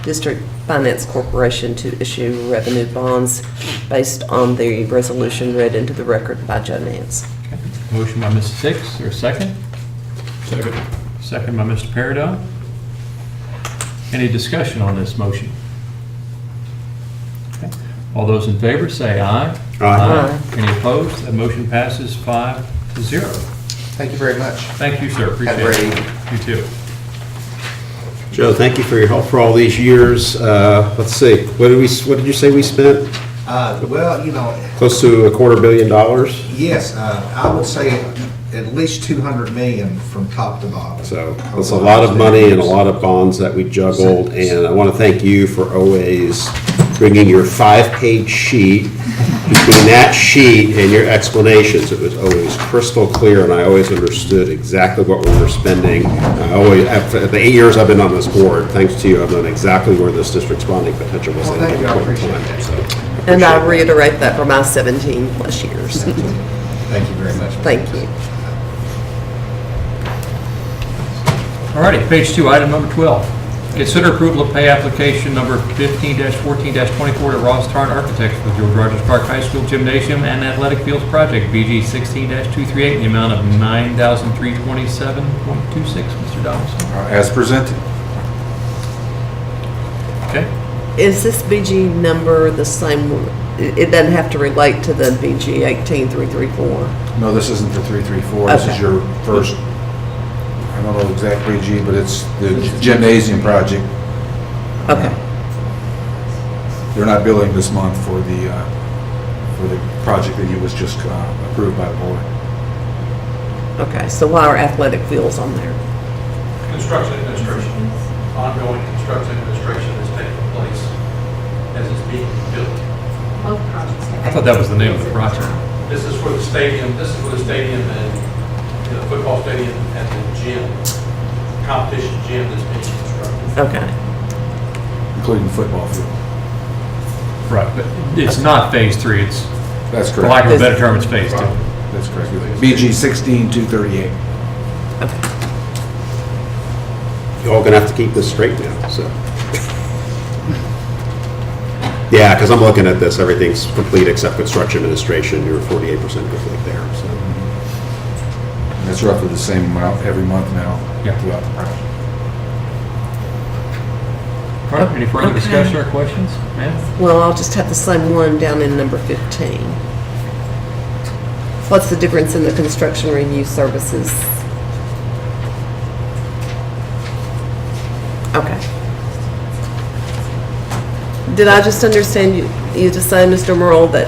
District Finance Corporation to issue revenue bonds based on the resolution read into the record by Joe Nance. Okay. Motion by Mrs. Hicks, or second? Second. Second by Mr. Peridone. Any discussion on this motion? Okay. All those in favor say aye. Aye. Any opposed? That motion passes 5-0. Thank you very much. Thank you, sir. Appreciate Have a it. great evening. You too. Joe, thank you for your help for all these years. Let's see, what did you say we spent? Well, you know, Close to $250 million? yes, I would say at least 200 million from top to bottom. So it's a lot of money and a lot of bonds that we juggled, and I want to thank you for always bringing your 5-page sheet. Between that sheet and your explanations, it was always crystal clear, and I always understood exactly what we were spending. I always, after the 8 years I've been on this board, thanks to you, I've known exactly where this district's bonding potential was Well, at thank any you. I point in appreciate time. that. So, And I appreciate that. reiterate that for my 17-plus years. Thank you very much. Thank you. All righty, page 2, item number 12. Consider approval of pay application number 15-14-24 to Ross Tarrant Architects for the George Rogers Park High School Gymnasium and Athletic Fields Project, BG 16-238, in the amount of $9,327.26. Mr. Donaldson. As presented. Okay. Is this BG number the same? It doesn't have to relate to the BG 18334. No, this isn't the 334. This is Okay. your first, I don't know the exact BG, but it's the gymnasium project. Okay. They're not billing this month for the project that you was just approved by the board. Okay, so why are athletic fields on there? Construction administration, ongoing construction administration is taking place as it's being built. Both projects. I thought that was the name of the project. This is for the stadium and the football stadium and the gym, competition gym that's being constructed. Okay. Including the football field. Right, but it's not phase 3, it's, That's for lack correct. of a better term, it's phase 2. That's correct. BG 16-238. You're all gonna have to keep this straight now, so. Yeah, because I'm looking at this, everything's complete except construction administration, you're 48% complete there, so. That's roughly the same amount every month now Yeah. throughout the project. All right, any further discussion or questions? Ma'am? Well, I'll just have the same one down in number 15. What's the difference in the construction review services? Okay. Did I just understand you to say, Mr. Merle, that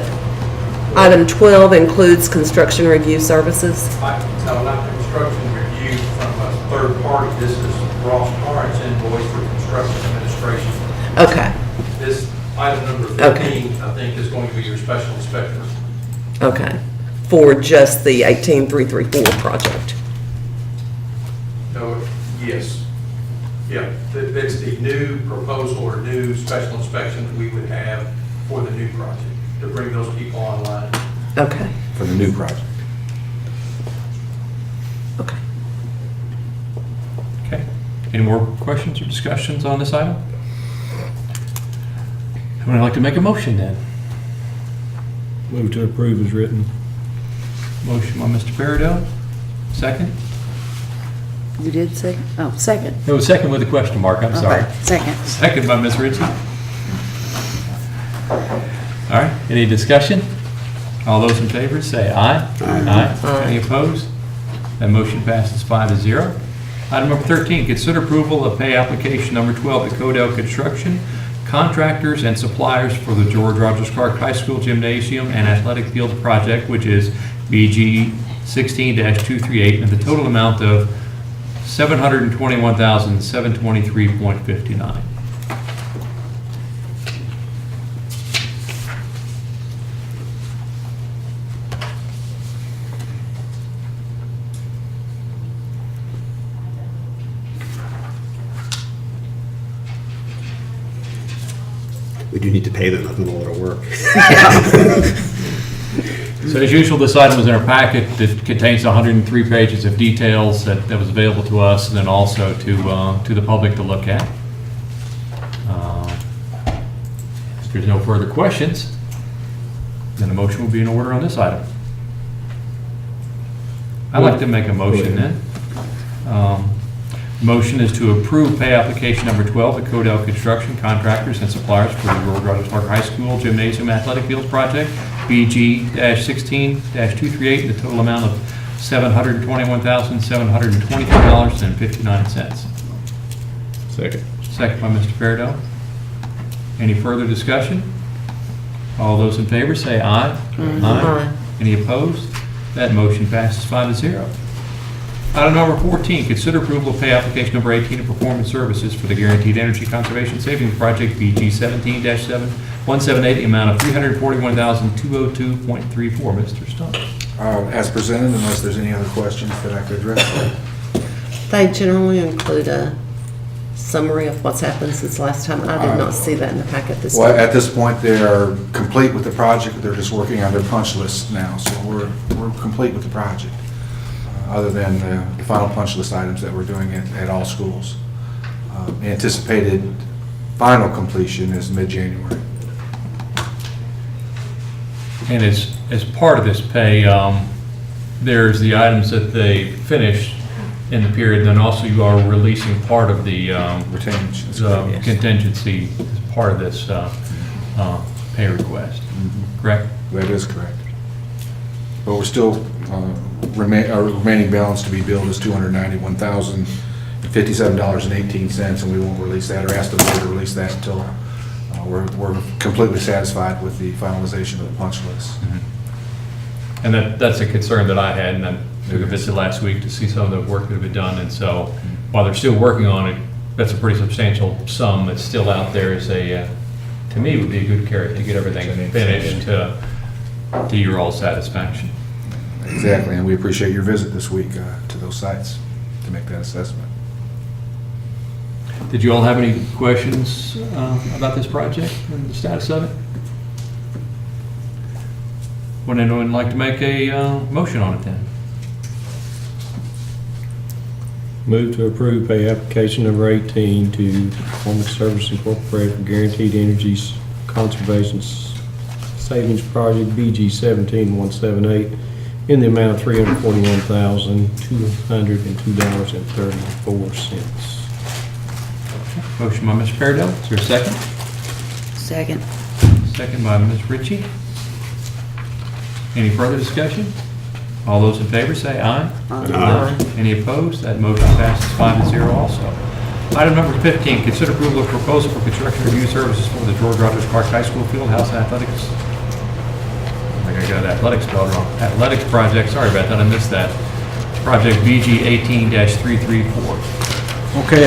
item 12 includes construction review services? No, not the construction review from a third party. This is Ross Tarrant's invoice for construction administration. Okay, This item number 15, I think, is going to be your special inspector. okay. For just the 18334 project? No, yes. Yeah, it's the new proposal or new special inspection that we would have for the new project, to bring those people online. Okay, For the new project. okay. Okay. Any more questions or discussions on this item? Would like to make a motion then? Move to approve as written. Motion by Mr. Paradell, second? You did second? Oh, second. No, second with a question mark, I'm sorry. Okay, second. Second by Ms. Ritchie. All right, any discussion? All those in favor, say aye. Aye. Any opposed? That motion passes 5-0. Item number 13, consider approval of pay application number 12 to Codell Construction, contractors and suppliers for the George Rogers Clark High School Gymnasium and Athletic Field Project, which is BG 16-238, and the total amount of $721,723.59. We do need to pay them, I've done a lot of work. So as usual, this item was in our packet. It contains 103 pages of details that was available to us and then also to the public to look at. If there's no further questions, then a motion will be in order on this item. I'd like to make a motion then. Motion is to approve pay application number 12 to Codell Construction Contractors and Suppliers for the George Rogers Clark High School Gymnasium Athletic Fields Project, BG-16-238, the total amount of $721,723.59. Second. Second by Mr. Fairwell. Any further discussion? All those in favor say aye. Aye. Any opposed? That motion passes 5-0. Item number 14, consider approval of pay application number 18 of performance services for the Guaranteed Energy Conservation Savings Project BG 17-7178, the amount of $341,202.34. Mr. Stumpf. As presented, unless there's any other questions that I could address. They generally include a summary of what's happened since last time. I did not see that in the packet this Well, time. at this point, they are complete with the project. They're just working on their punch list now, so we're complete with the project, other than the final punch list items that we're doing at all schools. Anticipated final completion is mid-January. And as part of this pay, there's the items that they finished in the period, then also you are releasing part of the contingency as part of this pay request, correct? That is correct. But we're still, our remaining balance to be billed is $291,057.18, and we won't release that or ask the board to release that until we're completely satisfied with the finalization of the punch list. And that's a concern that I had, and I took a visit last week to see some of the work that had been done, and so while they're still working on it, that's a pretty substantial sum that's still out there as a, to me, would be a good carrot to get everything finished to your all satisfaction. Exactly, and we appreciate your visit this week to those sites to make that assessment. Did you all have any questions about this project and the status of it? Would anyone like to make a motion on it then? Move to approve pay application number 18 to Performance Service Incorporated for Guaranteed Energy's Conservation Savings Project BG 17178 in the amount of $341,202.34. Motion by Mr. Fairwell. Is there a second? Second. Second by Ms. Ritchie. Any further discussion? All those in favor say aye. Aye. Any opposed? That motion passes 5-0 also. Item number 15, consider approval of proposal for construction review services for the George Rogers Clark High School Fieldhouse Athletics. I think I got athletics spelled wrong. Athletics project, sorry about that, I missed that. Project BG 18-334. Okay,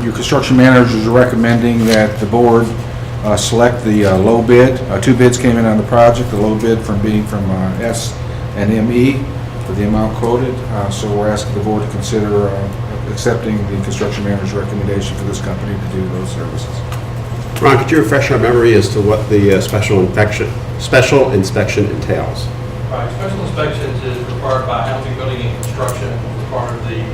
your construction managers are recommending that the board select the low bid. Two bids came in on the project, the low bid from S and ME for the amount quoted. So we're asking the board to consider accepting the construction manager's recommendation for this company to do those services. Ron, could you refresh our memory as to what the special inspection entails? Right, special inspections is required by housing, building, and construction, as part of the,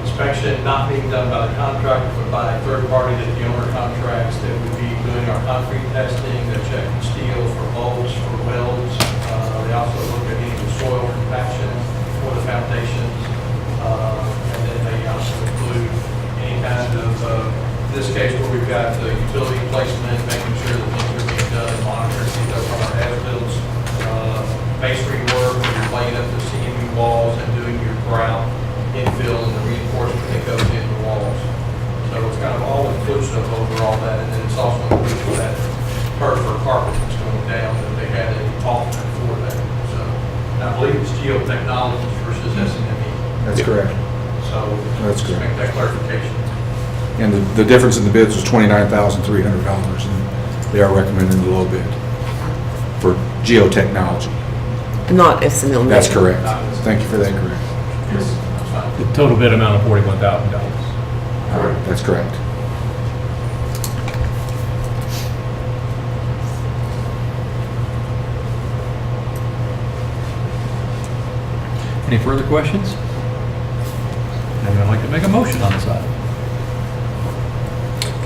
inspection not being done by the contractor, but by a third party that the owner contracts, that would be doing our concrete testing, they're checking steel for bolts, for welds. They also look at any of the soil compaction for the foundations. And then they also include any kind of, in this case where we've got the utility placement, making sure that things are being done, monitoring, see those on our as-bills, masonry work, where you're laying up the CMU walls and doing your grout infill and the reinforcement that goes into the walls. So it's kind of all inclusive over all that, and then it's also inclusive that turf or carpet that's going down, that they had an alternate for that. So I believe it's geotechnologies versus S&ME. That's correct. So That's just correct. make that clarification. And the difference in the bids was $29,300, and they are recommending the low bid for geotechnology. Not S&M. That's correct. Thank you for that correction. Yes, that's fine. The total bid amount of $41,000. That's correct. Any further questions? Anyone would like to make a motion on this item?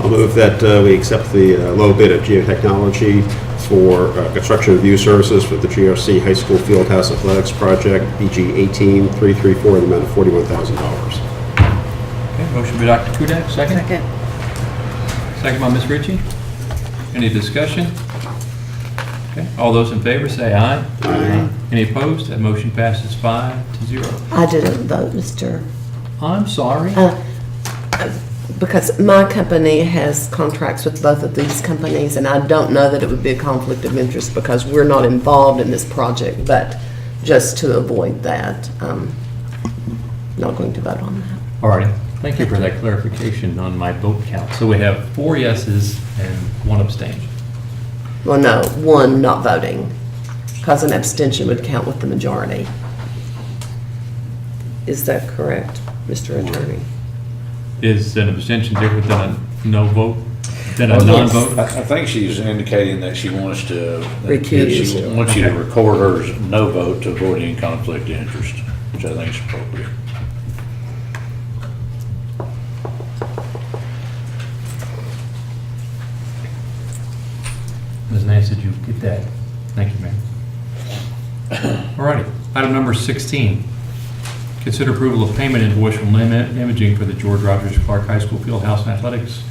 I'll move that we accept the low bid of geotechnology for construction review services for the GRC High School Fieldhouse Athletics Project, BG 18334, in the amount of $41,000. Okay, motion by Dr. Kudak, second? Second by Ms. Ritchie. Any discussion? Okay, all those in favor say aye. Aye. Any opposed? That motion passes 5-0. I didn't vote, Mr. I'm sorry. Because my company has contracts with both of these companies, and I don't know that it would be a conflict of interest because we're not involved in this project, but just to avoid that, not going to vote on that. All righty. Thank you for that clarification on my vote count. So we have 4 yeses and 1 abstention. Well, no, 1 not voting, because an abstention would count with the majority. Is that correct, Mr. Attorney? Is an abstention different than a no vote, than a Yes. non-vote? I think she's indicating that she wants to. Recuse. She wants you to record her as no vote to avoid any conflict of interest, which I think is appropriate. Ms. Nance, did you get that? Thank you, ma'am. All righty. Item number 16. Consider approval of payment invoice from Lim Imaging for the George Rogers Clark High School Fieldhouse and Athletics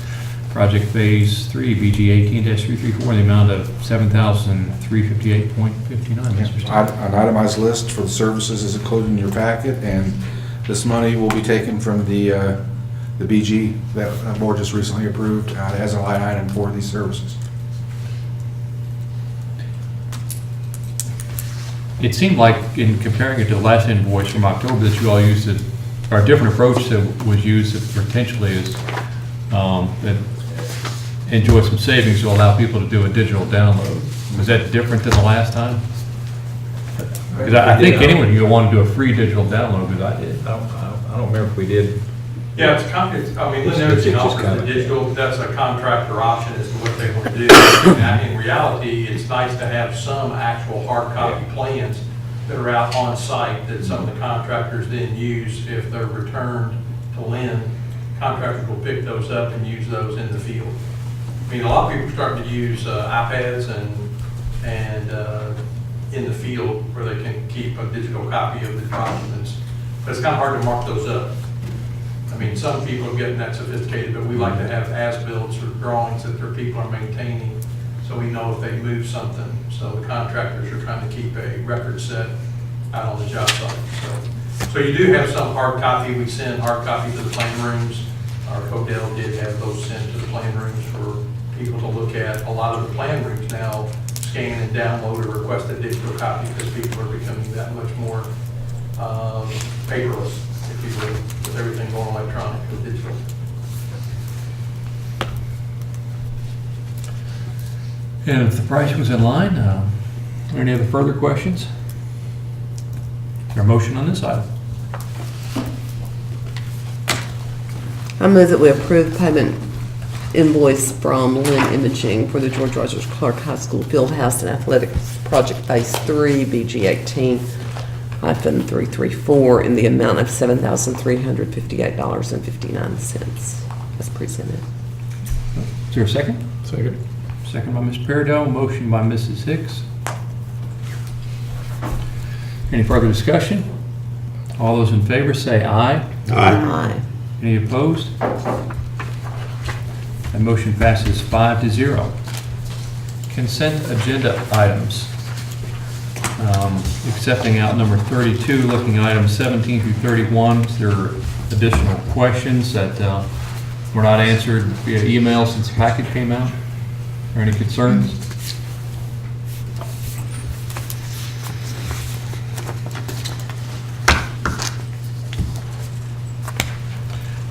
Project Phase 3, BG 18-334, in the amount of $7,358.59. Mr. Stein. An itemized list for the services is included in your packet, and this money will be taken from the BG that the board just recently approved as a line item for these services. It seemed like, in comparing it to the last invoice from October, that you all used a different approach that was used that potentially is, that enjoy some savings to allow people to do a digital download. Was that different than the last time? Because I think anyone you want to do a free digital download, because I did. I don't remember if we did. Yeah, I mean, Lynn Imaging just offers kind the of- digital, that's a contractor option as to what they want to do. Now, in reality, it's nice to have some actual hard copy plans that are out on site that some of the contractors then use. If they're returned to Lynn, contractors will pick those up and use those in the field. I mean, a lot of people are starting to use iPads and in the field where they can keep a digital copy of the documents. But it's kind of hard to mark those up. I mean, some people are getting that sophisticated, but we like to have as-bills or drawings that their people are maintaining, so we know if they move something. So the contractors are trying to keep a record set out on the job site. So you do have some hard copy. We send hard copy to the plan rooms. Our Codell did have those sent to the plan rooms for people to look at. A lot of the plan rooms now scan and download or request a digital copy because people are becoming that much more paperless, if you will, with everything going electronic and digital. And if the price was in line, are there any other further questions? Is there a motion on this item? I move that we approve payment invoice from Lynn Imaging for the George Rogers Clark High School Fieldhouse and Athletics Project Phase 3, BG 18-334, in the amount of $7,358.59 as presented. Is there a second? Second. Second by Ms. Peridot, motion by Mrs. Hicks. Any further discussion? All those in favor say aye. Aye. Any opposed? That motion passes 5-0. Consent agenda items. Accepting out number 32, looking at items 17 through 31. Is there additional questions that were not answered via email since the package came out? Or any concerns?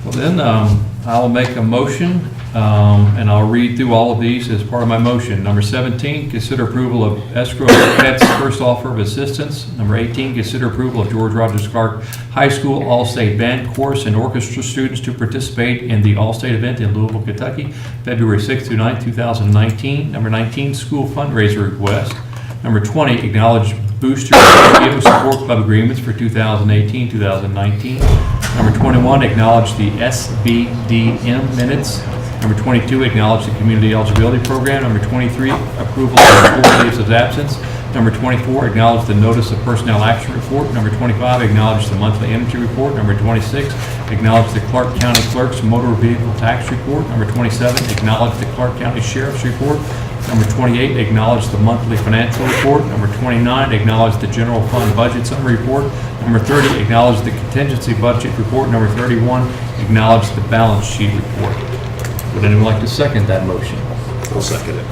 Well then, I'll make a motion, and I'll read through all of these as part of my motion. Number 17, consider approval of escrow Pet's first offer of assistance. Number 18, consider approval of George Rogers Clark High School All-State Band Chorus and Orchestra students to participate in the All-State event in Louisville, Kentucky, February 6th through 9th, 2019. Number 19, school fundraiser request. Number 20, acknowledge Booster Radio Support Club agreements for 2018-2019. Number 21, acknowledge the SBDM minutes. Number 22, acknowledge the community eligibility program. Number 23, approval of 4 leaves of absence. Number 24, acknowledge the notice of personnel action report. Number 25, acknowledge the monthly energy report. Number 26, acknowledge the Clark County Clerk's motor vehicle tax report. Number 27, acknowledge the Clark County Sheriff's report. Number 28, acknowledge the monthly financial report. Number 29, acknowledge the general fund budget summary report. Number 30, acknowledge the contingency budget report. Number 31, acknowledge the balance sheet report. Would anyone like to second that motion? I'll second it.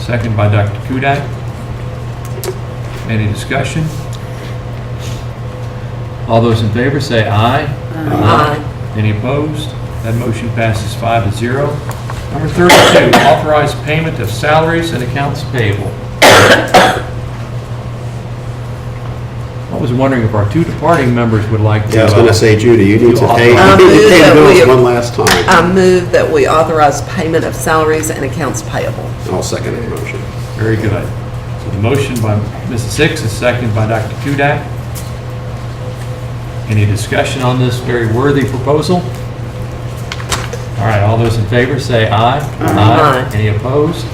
Second by Dr. Kudak. Any discussion? All those in favor say aye. Aye. Any opposed? That motion passes 5-0. Number 32, authorize payment of salaries and accounts payable. I was wondering if our two departing members would like to... Yeah, I was going to say, Judy, you need to pay I the move that bills we- one last time. I move that we authorize payment of salaries and accounts payable. I'll second the motion. Very good. So the motion by Mrs. Hicks is seconded by Dr. Kudak. Any discussion on this very worthy proposal? All right, all those in favor say aye. Aye. Any opposed?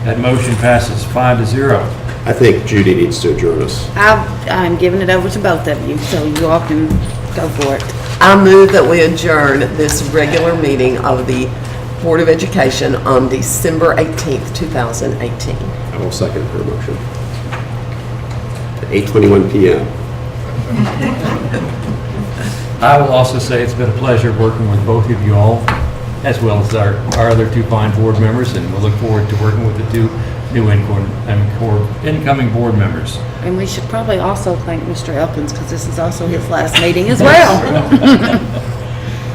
That motion passes 5-0. I think Judy needs to adjourn us. I'm giving it over to both of you, so you all can go for it. I move that we adjourn this regular meeting of the Board of Education on December 18th, 2018. I will second her motion. At 8:21 PM. I will also say it's been a pleasure working with both of you all, as well as our other two fine board members, and we'll look forward to working with the two new incoming board members. And we should probably also thank Mr. Elkins, because this is also his last meeting as well.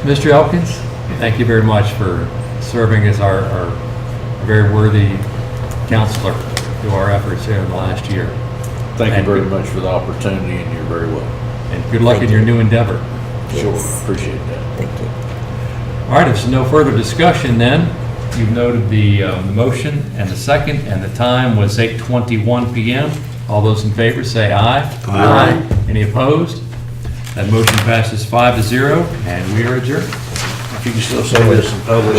Mr. Elkins, thank you very much for serving as our very worthy counselor through our efforts here in the last year. Thank you very much for the opportunity, and you're very welcome. And good luck in your new endeavor. Sure, Yes. appreciate that. Thank you. All right, if there's no further discussion then, you've noted the motion and the second, and the time was 8:21 PM. All those in favor say aye. Aye. Any opposed? That motion passes 5-0, and we are adjourned. If you can still say this in public.